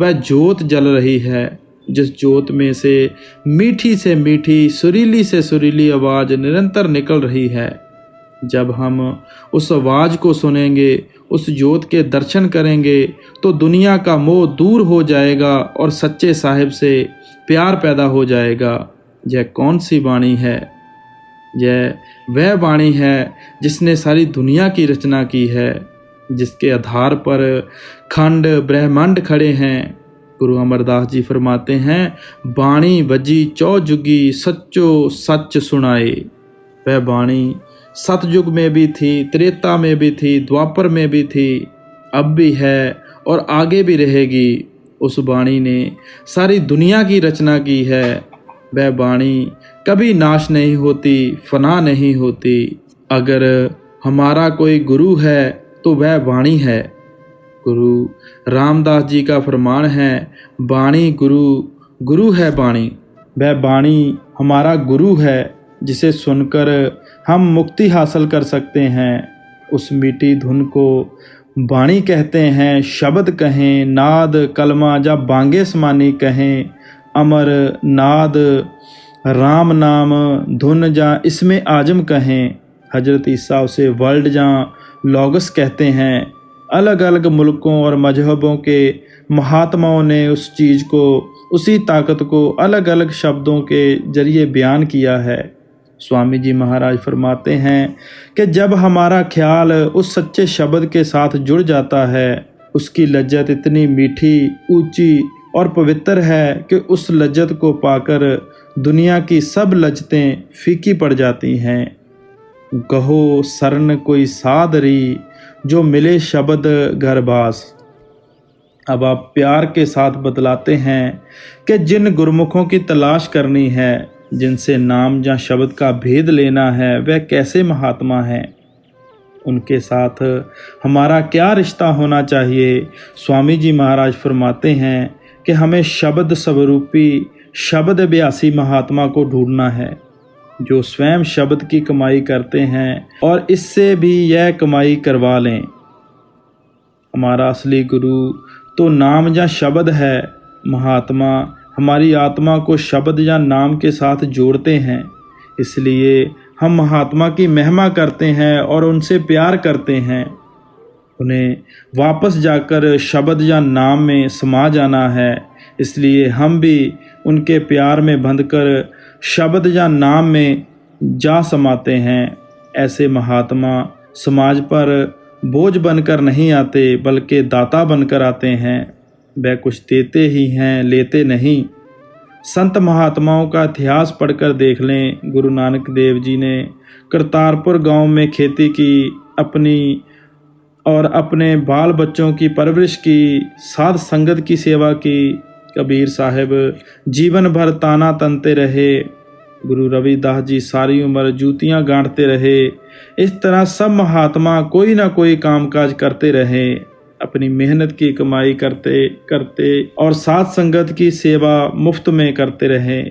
वह जोत जल रही है, जिस जोत में से मीठी, सुरीली से सुरीली आवाज़ निरंतर निकल रही है। जब हम उस आवाज़ को सुनेंगे, उस जोत के दर्शन करेंगे, तो दुनिया का मोह दूर हो जाएगा और सच्चे साहिब से प्यार पैदा हो जाएगा। यह कौन सी वाणी है? यह वह वाणी है जिसने सारी दुनिया की रचना की है, जिसके आधार पर खंड ब्रह्मांड खड़े हैं। गुरु अमरदास जी फरमाते हैं, बाणी बजी चौजुगी सच्चो सच सुनाए। वह बाणी सतयुग में भी थी, त्रेता में भी थी, द्वापर में भी थी, अब भी है और आगे भी रहेगी। उस बाणी ने सारी दुनिया की रचना की है। वह बाणी कभी नाश नहीं होती, फना नहीं होती। अगर हमारा कोई गुरु है तो वह वाणी है। गुरु रामदास जी का फरमान है, बाणी गुरु, गुरु है बाणी। वह बाणी हमारा गुरु है, जिसे सुनकर हम मुक्ति हासिल कर सकते हैं। उस मीठी धुन को बाणी कहते हैं। शब्द कहें, नाद, कलमा या बांगे समानी कहें, अमर नाद, राम नाम, धुन या इसमें आजम कहें। हजरत ईसा उसे वर्ल्ड या लॉगस कहते हैं। अलग अलग मुल्कों और मजहबों के महात्माओं ने उस चीज़ को, उसी ताकत को अलग अलग शब्दों के जरिए बयान किया है। स्वामी जी महाराज फरमाते हैं कि जब हमारा ख्याल उस सच्चे शब्द के साथ जुड़ जाता है, उसकी लज्जत इतनी मीठी, ऊंची और पवित्र है कि उस लज्जत को पाकर दुनिया की सब लज्जतें फीकी पड़ जाती हैं। गहो सरन कोई सादरी, जो मिले शब्द घरबास। अब आप प्यार के साथ बतलाते हैं कि जिन गुरमुखों की तलाश करनी है, जिनसे नाम या शब्द का भेद लेना है, वह कैसे महात्मा हैं, उनके साथ हमारा क्या रिश्ता होना चाहिए। स्वामी जी महाराज फरमाते हैं कि हमें शब्द स्वरूपी, शब्द अभ्यासी महात्मा को ढूंढना है, जो स्वयं शब्द की कमाई करते हैं और इससे भी यह कमाई करवा लें। हमारा असली गुरु तो नाम या शब्द है। महात्मा हमारी आत्मा को शब्द या नाम के साथ जोड़ते हैं। इसलिए हम महात्मा की महिमा करते हैं और उनसे प्यार करते हैं। उन्हें वापस जाकर शब्द या नाम में समा जाना है। इसलिए हम भी उनके प्यार में बंधकर शब्द या नाम में जा समाते हैं। ऐसे महात्मा समाज पर बोझ बनकर नहीं आते, बल्कि दाता बनकर आते हैं। वह कुछ देते ही हैं, लेते नहीं। संत महात्माओं का इतिहास पढ़कर देख लें। गुरु नानक देव जी ने करतारपुर गांव में खेती की, अपनी और अपने बाल बच्चों की परवरिश की, साध संगत की सेवा की। कबीर साहिब जीवन भर ताना तनते रहे। गुरु रविदास जी सारी उम्र जूतियां गांठते रहे। इस तरह सब महात्मा कोई ना कोई कामकाज करते रहे, अपनी मेहनत की कमाई करते करते और साध संगत की सेवा मुफ्त में करते रहे।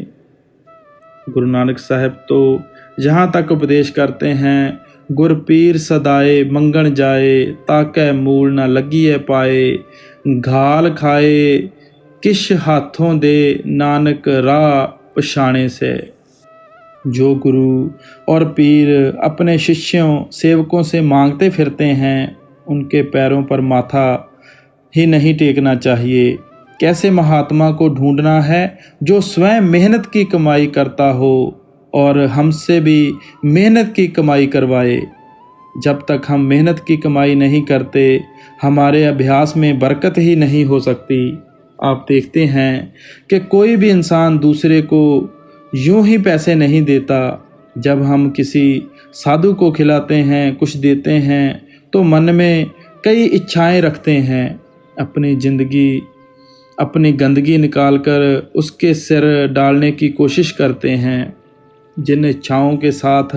गुरु नानक साहब तो यहाँ तक उपदेश करते हैं, गुर पीर सदाए मंगण जाए, ताकै मूल न लगिए पाए, घाल खाए किश हाथों दे, नानक राह पछाणे से। जो गुरु और पीर अपने शिष्यों सेवकों से मांगते फिरते हैं, उनके पैरों पर माथा ही नहीं टेकना चाहिए। कैसे महात्मा को ढूंढना है जो स्वयं मेहनत की कमाई करता हो और हमसे भी मेहनत की कमाई करवाए। जब तक हम मेहनत की कमाई नहीं करते, हमारे अभ्यास में बरकत ही नहीं हो सकती। आप देखते हैं कि कोई भी इंसान दूसरे को यूं ही पैसे नहीं देता। जब हम किसी साधु को खिलाते हैं, कुछ देते हैं, तो मन में कई इच्छाएं रखते हैं। अपनी गंदगी निकालकर उसके सिर डालने की कोशिश करते हैं। जिन इच्छाओं के साथ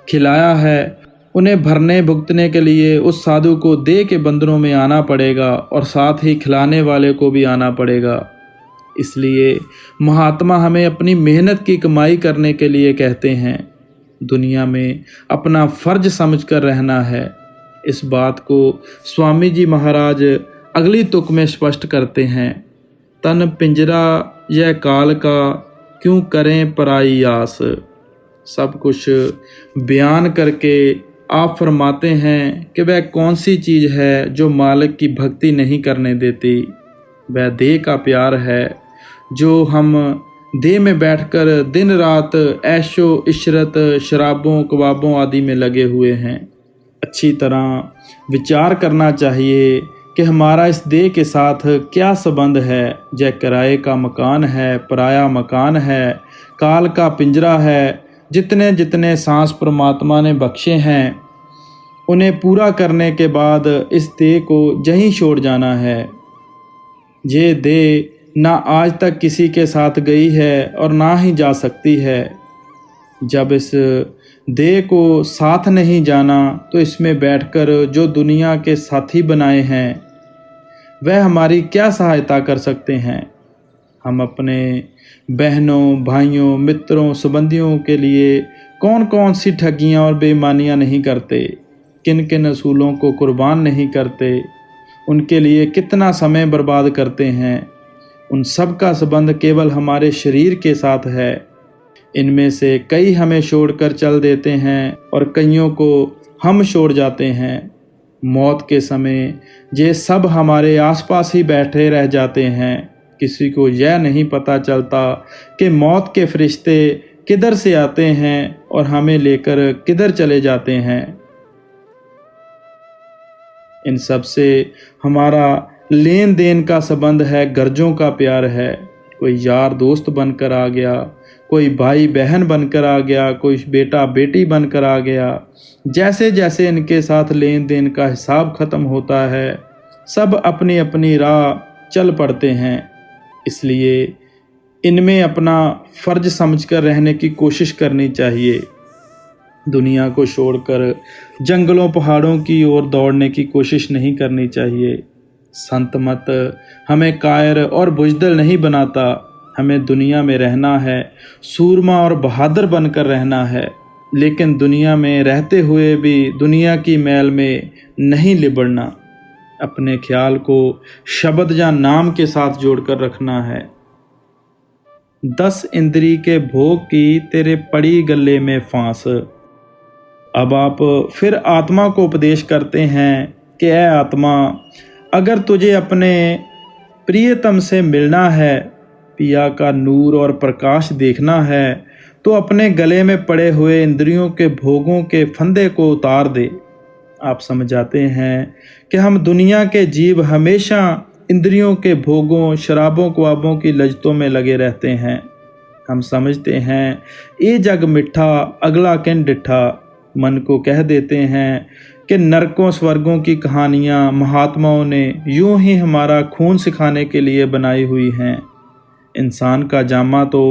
खिलाया है उन्हें भरने भुगतने के लिए उस साधु को देह के बंधनों में आना पड़ेगा और साथ ही खिलाने वाले को भी आना पड़ेगा। इसलिए महात्मा हमें अपनी मेहनत की कमाई करने के लिए कहते हैं। दुनिया में अपना फर्ज समझकर रहना है। इस बात को स्वामी जी महाराज अगली तुक में स्पष्ट करते हैं। तन पिंजरा यह काल का, क्यों करें पराई आस। सब कुछ बयान करके आप फरमाते हैं कि वह कौन सी चीज़ है जो मालिक की भक्ति नहीं करने देती। वह देह का प्यार है जो हम देह में बैठकर दिन रात ऐशो इशरत, शराबों, कबाबों आदि में लगे हुए हैं। अच्छी तरह विचार करना चाहिए कि हमारा इस देह के साथ क्या संबंध है। जय किराए का मकान है, पराया मकान है, काल का पिंजरा है। जितने जितने सांस परमात्मा ने बख्शे हैं उन्हें पूरा करने के बाद इस देह को यहीं छोड़ जाना है। ये देह ना आज तक किसी के साथ गई है और ना ही जा सकती है। जब इस देह को साथ नहीं जाना तो इसमें बैठकर जो दुनिया के साथी बनाए हैं वह हमारी क्या सहायता कर सकते हैं। हम अपने बहनों, भाइयों, मित्रों, संबंधियों के लिए कौन कौन सी ठगियाँ और बेईमानियाँ नहीं करते, किन किन असूलों को कुर्बान नहीं करते, उनके लिए कितना समय बर्बाद करते हैं। उन सब का संबंध केवल हमारे शरीर के साथ है। इनमें से कई हमें छोड़कर चल देते हैं और कईयों को हम छोड़ जाते हैं। मौत के समय ये सब हमारे आसपास ही बैठे रह जाते हैं। किसी को यह नहीं पता चलता कि मौत के फरिश्ते किधर से आते हैं और हमें लेकर किधर चले जाते हैं। इन सब से हमारा लेन देन का संबंध है, गर्जों का प्यार है। कोई यार दोस्त बनकर आ गया, कोई भाई बहन बनकर आ गया, कोई बेटा बेटी बनकर आ गया। जैसे जैसे इनके साथ लेन देन का हिसाब ख़त्म होता है सब अपनी अपनी राह चल पड़ते हैं। इसलिए इनमें अपना फ़र्ज समझकर रहने की कोशिश करनी चाहिए। दुनिया को छोड़कर जंगलों पहाड़ों की ओर दौड़ने की कोशिश नहीं करनी चाहिए। संत मत हमें कायर और बुज़दिल नहीं बनाता। हमें दुनिया में रहना है, सूरमा और बहादुर बनकर रहना है, लेकिन दुनिया में रहते हुए भी दुनिया की मैल में नहीं लिबड़ना। अपने ख्याल को शब्द या नाम के साथ जोड़कर रखना है। 10 इंद्री के भोग की तेरे पड़ी गले में फांस। अब आप फिर आत्मा को उपदेश करते हैं कि ऐ आत्मा, अगर तुझे अपने प्रियतम से मिलना है, पिया का नूर और प्रकाश देखना है, तो अपने गले में पड़े हुए इंद्रियों के भोगों के फंदे को उतार दे। आप समझाते हैं कि हम दुनिया के जीव हमेशा इंद्रियों के भोगों, शराबों ख्वाबों की लज्जतों में लगे रहते हैं। हम समझते हैं ये जग मिठा, अगला किन डिठा। मन को कह देते हैं कि नरकों स्वर्गों की कहानियाँ महात्माओं ने यूं ही हमारा खून सिखाने के लिए बनाई हुई हैं। इंसान का जामा तो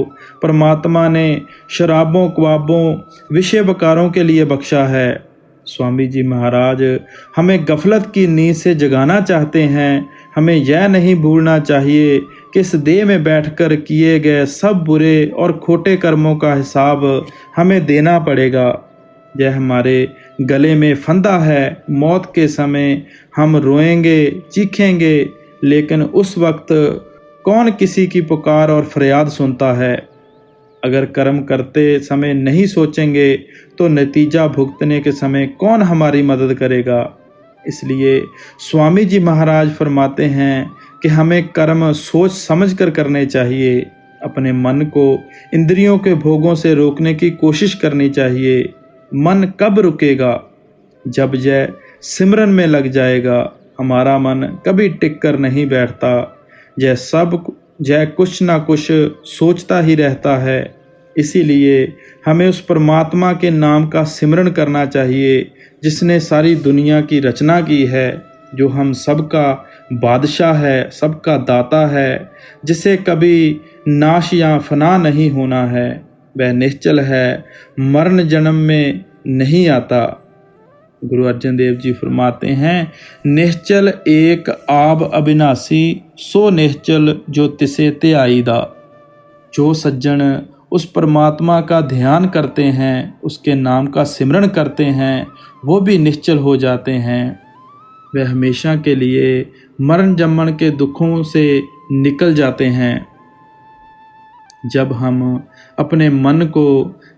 परमात्मा ने शराबों, ख्वाबों, विषय वकारों के लिए बख्शा है। स्वामी जी महाराज हमें गफलत की नींद से जगाना चाहते हैं। हमें यह नहीं भूलना चाहिए कि इस देह में बैठकर किए गए सब बुरे और खोटे कर्मों का हिसाब हमें देना पड़ेगा। यह हमारे गले में फंदा है। मौत के समय हम रोएंगे, चीखेंगे, लेकिन उस वक्त कौन किसी की पुकार और फरियाद सुनता है। अगर कर्म करते समय नहीं सोचेंगे तो नतीजा भुगतने के समय कौन हमारी मदद करेगा। इसलिए स्वामी जी महाराज फरमाते हैं कि हमें कर्म सोच समझ कर करने चाहिए। अपने मन को इंद्रियों के भोगों से रोकने की कोशिश करनी चाहिए। मन कब रुकेगा? जब यह सिमरन में लग जाएगा। हमारा मन कभी टिक कर नहीं बैठता। जय कुछ ना कुछ सोचता ही रहता है। इसीलिए हमें उस परमात्मा के नाम का सिमरन करना चाहिए जिसने सारी दुनिया की रचना की है, जो हम सबका बादशाह है, सबका दाता है, जिसे कभी नाश या फना नहीं होना है। वह निश्चल है, मरण जन्म में नहीं आता। गुरु अर्जन देव जी फरमाते हैं, निश्चल एक आब अविनाशी, सो निश्चल जो तिसे त्याईदा। जो सज्जन उस परमात्मा का ध्यान करते हैं, उसके नाम का सिमरन करते हैं, वो भी निश्चल हो जाते हैं। वे हमेशा के लिए मरण जन्मन के दुखों से निकल जाते हैं। जब हम अपने मन को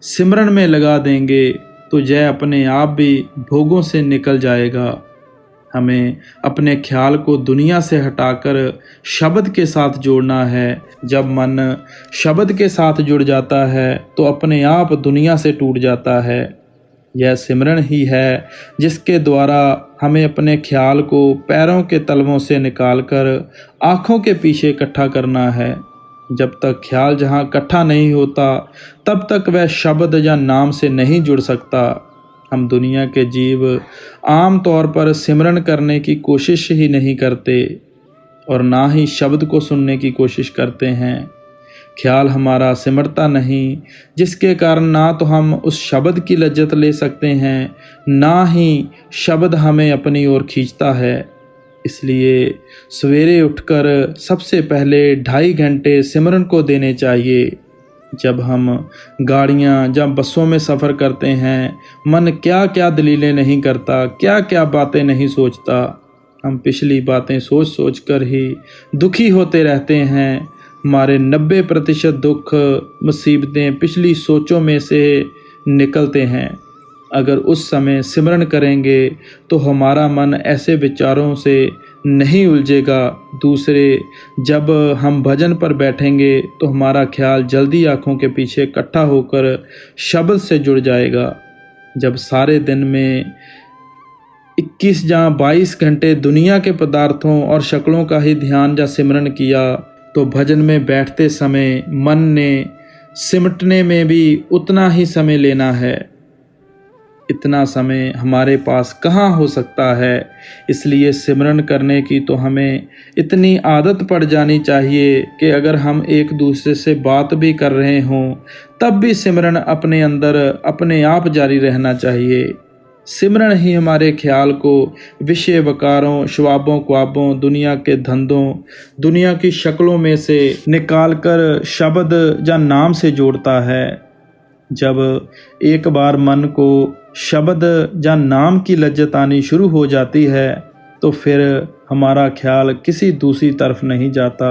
सिमरन में लगा देंगे तो जय अपने आप भी भोगों से निकल जाएगा। हमें अपने ख्याल को दुनिया से हटाकर शब्द के साथ जोड़ना है। जब मन शब्द के साथ जुड़ जाता है तो अपने आप दुनिया से टूट जाता है। यह सिमरन ही है जिसके द्वारा हमें अपने ख्याल को पैरों के तलवों से निकालकर आँखों के पीछे इकट्ठा करना है। जब तक ख्याल जहाँ इकट्ठा नहीं होता तब तक वह शब्द या नाम से नहीं जुड़ सकता। हम दुनिया के जीव आम तौर पर सिमरन करने की कोशिश ही नहीं करते और ना ही शब्द को सुनने की कोशिश करते हैं। ख्याल हमारा सिमरता नहीं, जिसके कारण ना तो हम उस शब्द की लज्जत ले सकते हैं, ना ही शब्द हमें अपनी ओर खींचता है। इसलिए सवेरे उठकर सबसे पहले 2.5 घंटे सिमरन को देने चाहिए। जब हम गाड़ियाँ या बसों में सफ़र करते हैं, मन क्या क्या दलीलें नहीं करता, क्या क्या बातें नहीं सोचता। हम पिछली बातें सोच सोच कर ही दुखी होते रहते हैं। हमारे 90% दुख मुसीबतें पिछली सोचों में से निकलते हैं। अगर उस समय सिमरन करेंगे तो हमारा मन ऐसे विचारों से नहीं उलझेगा। दूसरे, जब हम भजन पर बैठेंगे तो हमारा ख्याल जल्दी आँखों के पीछे इकट्ठा होकर शब्द से जुड़ जाएगा। जब सारे दिन में 21 या 22 घंटे दुनिया के पदार्थों और शक्लों का ही ध्यान या सिमरन किया तो भजन में बैठते समय मन ने सिमटने में भी उतना ही समय लेना है। इतना समय हमारे पास कहाँ हो सकता है। इसलिए सिमरन करने की तो हमें इतनी आदत पड़ जानी चाहिए कि अगर हम एक दूसरे से बात भी कर रहे हों तब भी सिमरन अपने अंदर अपने आप जारी रहना चाहिए। सिमरन ही हमारे ख्याल को विषय वकारों, ख्वाबों ख्वाबों, दुनिया के धंधों, दुनिया की शक्लों में से निकालकर शब्द या नाम से जोड़ता है। जब एक बार मन को शब्द या नाम की लज्जत आनी शुरू हो जाती है तो फिर हमारा ख्याल किसी दूसरी तरफ नहीं जाता।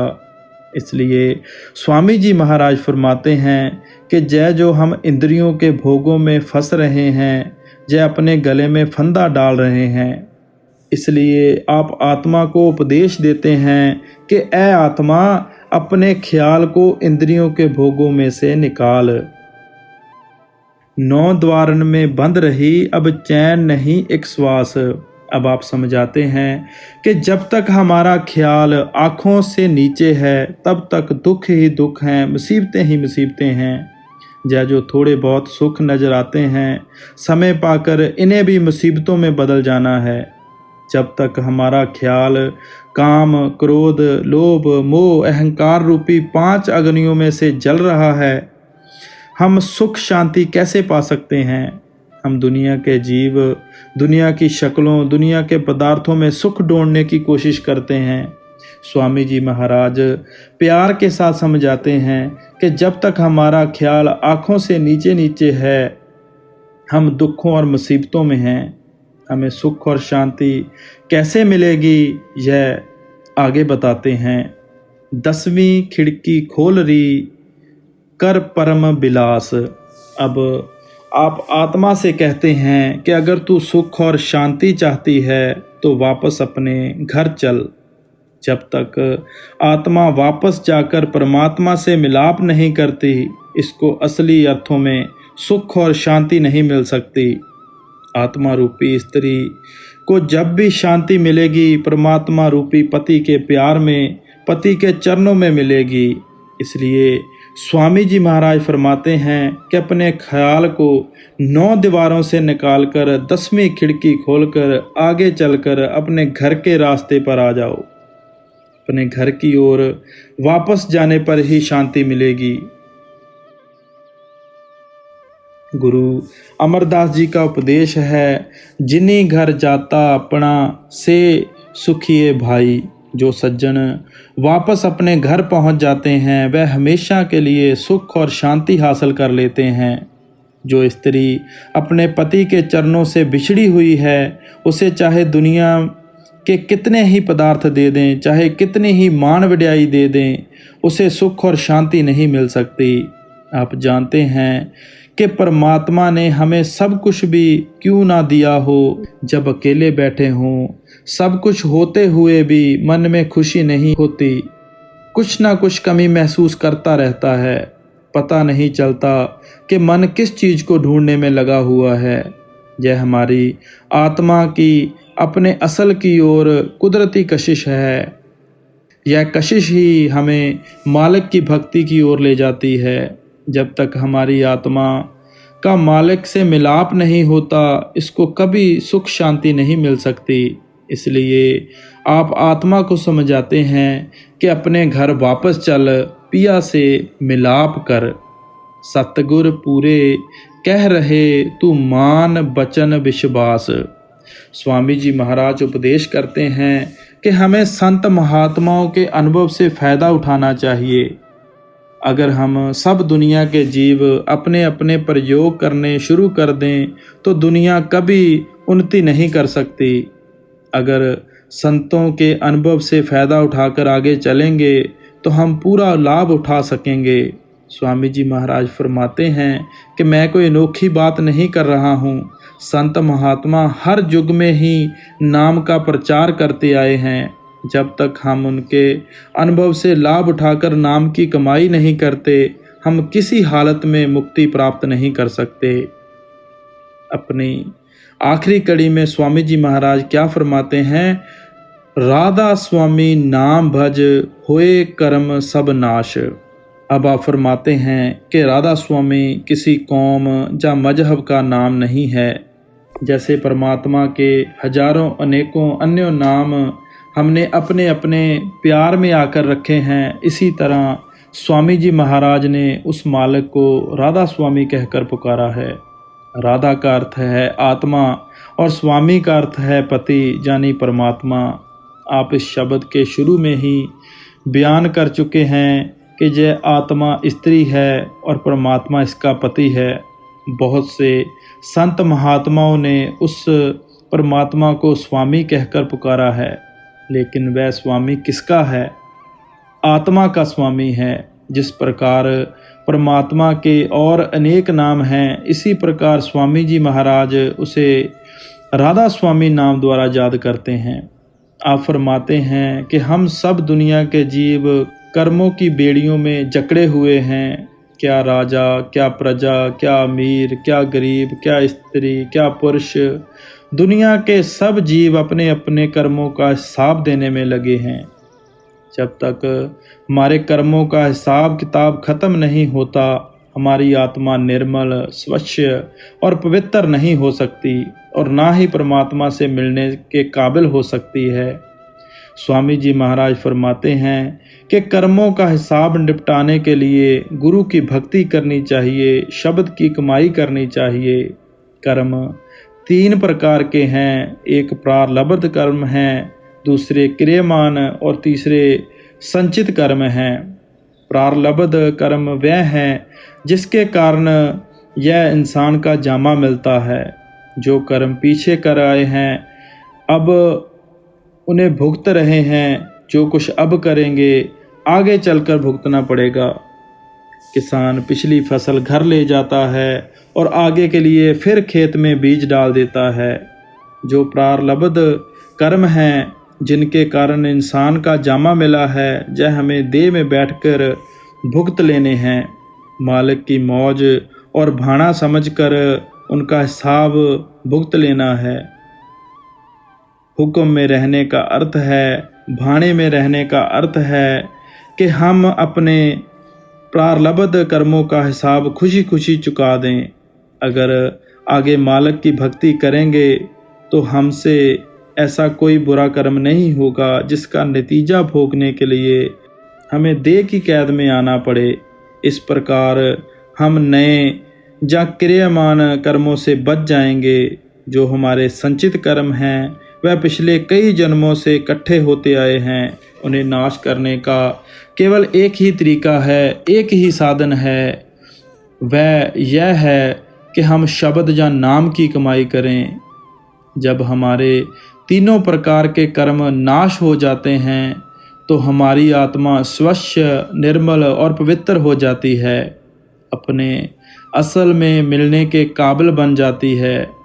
इसलिए स्वामी जी महाराज फरमाते हैं कि जय जो हम इंद्रियों के भोगों में फंस रहे हैं, जय अपने गले में फंदा डाल रहे हैं। इसलिए आप आत्मा को उपदेश देते हैं कि ऐ आत्मा, अपने ख्याल को इंद्रियों के भोगों में से निकाल। 9 द्वारन में बंद रही, अब चैन नहीं एक श्वास। अब आप समझाते हैं कि जब तक हमारा ख्याल आँखों से नीचे है तब तक दुख ही दुख हैं, मुसीबतें ही मुसीबतें हैं। जो थोड़े बहुत सुख नज़र आते हैं, समय पाकर इन्हें भी मुसीबतों में बदल जाना है। जब तक हमारा ख्याल काम, क्रोध, लोभ, मोह, अहंकार रूपी 5 अग्नियों में से जल रहा है, हम सुख शांति कैसे पा सकते हैं। हम दुनिया के जीव दुनिया की शक्लों, दुनिया के पदार्थों में सुख ढूंढने की कोशिश करते हैं। स्वामी जी महाराज प्यार के साथ समझाते हैं कि जब तक हमारा ख्याल आँखों से नीचे नीचे है, हम दुखों और मुसीबतों में हैं। हमें सुख और शांति कैसे मिलेगी, यह आगे बताते हैं। 10वीं खिड़की खोल रही, कर परम बिलास। अब आप आत्मा से कहते हैं कि अगर तू सुख और शांति चाहती है तो वापस अपने घर चल। जब तक आत्मा वापस जाकर परमात्मा से मिलाप नहीं करती, इसको असली अर्थों में सुख और शांति नहीं मिल सकती। आत्मा रूपी स्त्री को जब भी शांति मिलेगी परमात्मा रूपी पति के प्यार में, पति के चरणों में मिलेगी। इसलिए स्वामी जी महाराज फरमाते हैं कि अपने ख्याल को 9 दीवारों से निकालकर 10वीं खिड़की खोलकर आगे चलकर अपने घर के रास्ते पर आ जाओ। अपने घर की ओर वापस जाने पर ही शांति मिलेगी। गुरु अमरदास जी का उपदेश है, जिन्हीं घर जाता अपना से सुखिए भाई। जो सज्जन वापस अपने घर पहुंच जाते हैं वह हमेशा के लिए सुख और शांति हासिल कर लेते हैं। जो स्त्री अपने पति के चरणों से बिछड़ी हुई है, उसे चाहे दुनिया के कितने ही पदार्थ दे दें, चाहे कितनी ही मान वड्याई दे दें, उसे सुख और शांति नहीं मिल सकती। आप जानते हैं कि परमात्मा ने हमें सब कुछ भी क्यों ना दिया हो, जब अकेले बैठे हों, सब कुछ होते हुए भी मन में खुशी नहीं होती, कुछ ना कुछ कमी महसूस करता रहता है। पता नहीं चलता कि मन किस चीज़ को ढूंढने में लगा हुआ है। यह हमारी आत्मा की अपने असल की ओर कुदरती कशिश है। यह कशिश ही हमें मालिक की भक्ति की ओर ले जाती है। जब तक हमारी आत्मा का मालिक से मिलाप नहीं होता, इसको कभी सुख शांति नहीं मिल सकती। इसलिए आप आत्मा को समझाते हैं कि अपने घर वापस चल, पिया से मिलाप कर। सतगुर पूरे कह रहे, तू मान बचन विश्वास। स्वामी जी महाराज उपदेश करते हैं कि हमें संत महात्माओं के अनुभव से फ़ायदा उठाना चाहिए। अगर हम सब दुनिया के जीव अपने अपने प्रयोग करने शुरू कर दें तो दुनिया कभी उन्नति नहीं कर सकती। अगर संतों के अनुभव से फ़ायदा उठाकर आगे चलेंगे तो हम पूरा लाभ उठा सकेंगे। स्वामी जी महाराज फरमाते हैं कि मैं कोई अनोखी बात नहीं कर रहा हूँ। संत महात्मा हर युग में ही नाम का प्रचार करते आए हैं। जब तक हम उनके अनुभव से लाभ उठाकर नाम की कमाई नहीं करते, हम किसी हालत में मुक्ति प्राप्त नहीं कर सकते। अपनी आखिरी कड़ी में स्वामी जी महाराज क्या फरमाते हैं, राधा स्वामी नाम भज होए कर्म सब नाश। अब आप फरमाते हैं कि राधा स्वामी किसी कौम या मजहब का नाम नहीं है। जैसे परमात्मा के हजारों अनेकों अन्य नाम हमने अपने अपने प्यार में आकर रखे हैं, इसी तरह स्वामी जी महाराज ने उस मालिक को राधा स्वामी कहकर पुकारा है। राधा का अर्थ है आत्मा और स्वामी का अर्थ है पति यानी परमात्मा। आप इस शब्द के शुरू में ही बयान कर चुके हैं कि यह आत्मा स्त्री है और परमात्मा इसका पति है। बहुत से संत महात्माओं ने उस परमात्मा को स्वामी कहकर पुकारा है, लेकिन वह स्वामी किसका है? आत्मा का स्वामी है। जिस प्रकार परमात्मा के और अनेक नाम हैं, इसी प्रकार स्वामी जी महाराज उसे राधा स्वामी नाम द्वारा याद करते हैं। आप फरमाते हैं कि हम सब दुनिया के जीव कर्मों की बेड़ियों में जकड़े हुए हैं। क्या राजा, क्या प्रजा, क्या अमीर, क्या गरीब, क्या स्त्री, क्या पुरुष, दुनिया के सब जीव अपने अपने कर्मों का हिसाब देने में लगे हैं। जब तक हमारे कर्मों का हिसाब किताब खत्म नहीं होता, हमारी आत्मा निर्मल, स्वच्छ और पवित्र नहीं हो सकती और ना ही परमात्मा से मिलने के काबिल हो सकती है। स्वामी जी महाराज फरमाते हैं कि कर्मों का हिसाब निपटाने के लिए गुरु की भक्ति करनी चाहिए, शब्द की कमाई करनी चाहिए। कर्म 3 प्रकार के हैं। एक प्रारब्ध कर्म हैं, दूसरे क्रियमान और तीसरे संचित कर्म हैं। प्रारब्ध कर्म वह हैं जिसके कारण यह इंसान का जामा मिलता है। जो कर्म पीछे कर आए हैं अब उन्हें भुगत रहे हैं, जो कुछ अब करेंगे आगे चलकर भुगतना पड़ेगा। किसान पिछली फसल घर ले जाता है और आगे के लिए फिर खेत में बीज डाल देता है। जो प्रारब्ध कर्म हैं जिनके कारण इंसान का जामा मिला है, यह हमें देह में बैठकर भुगत लेने हैं। मालिक की मौज और भाना समझकर उनका हिसाब भुगत लेना है। हुक्म में रहने का अर्थ है भाने में रहने का अर्थ है कि हम अपने प्रारब्ध कर्मों का हिसाब खुशी खुशी चुका दें। अगर आगे मालिक की भक्ति करेंगे तो हमसे ऐसा कोई बुरा कर्म नहीं होगा जिसका नतीजा भोगने के लिए हमें देह की कैद में आना पड़े। इस प्रकार हम नए या क्रियामान कर्मों से बच जाएंगे। जो हमारे संचित कर्म हैं वह पिछले कई जन्मों से इकट्ठे होते आए हैं। उन्हें नाश करने का केवल एक ही तरीका है, एक ही साधन है, वह यह है कि हम शब्द या नाम की कमाई करें। जब हमारे तीनों प्रकार के कर्म नाश हो जाते हैं तो हमारी आत्मा स्वच्छ, निर्मल और पवित्र हो जाती है, अपने असल में मिलने के काबिल बन जाती है।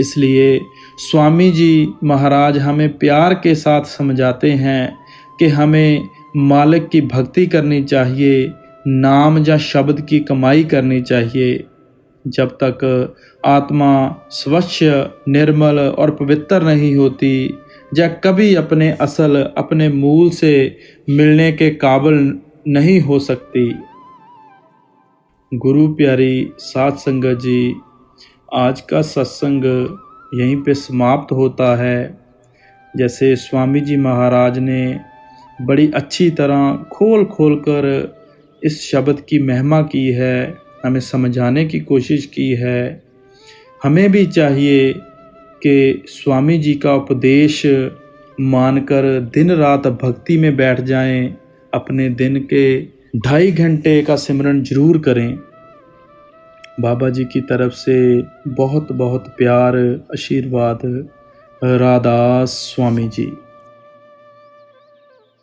इसलिए स्वामी जी महाराज हमें प्यार के साथ समझाते हैं कि हमें मालिक की भक्ति करनी चाहिए, नाम या शब्द की कमाई करनी चाहिए। जब तक आत्मा स्वच्छ, निर्मल और पवित्र नहीं होती, या कभी अपने असल, अपने मूल से मिलने के काबिल नहीं हो सकती। गुरु प्यारी साध संगत जी, आज का सत्संग यहीं पे समाप्त होता है। जैसे स्वामी जी महाराज ने बड़ी अच्छी तरह खोल खोल कर इस शब्द की महिमा की है, हमें समझाने की कोशिश की है। हमें भी चाहिए कि स्वामी जी का उपदेश मानकर दिन रात भक्ति में बैठ जाएं, अपने दिन के 2.5 घंटे का सिमरन जरूर करें। बाबा जी की तरफ से बहुत बहुत प्यार, आशीर्वाद। राधा स्वामी जी।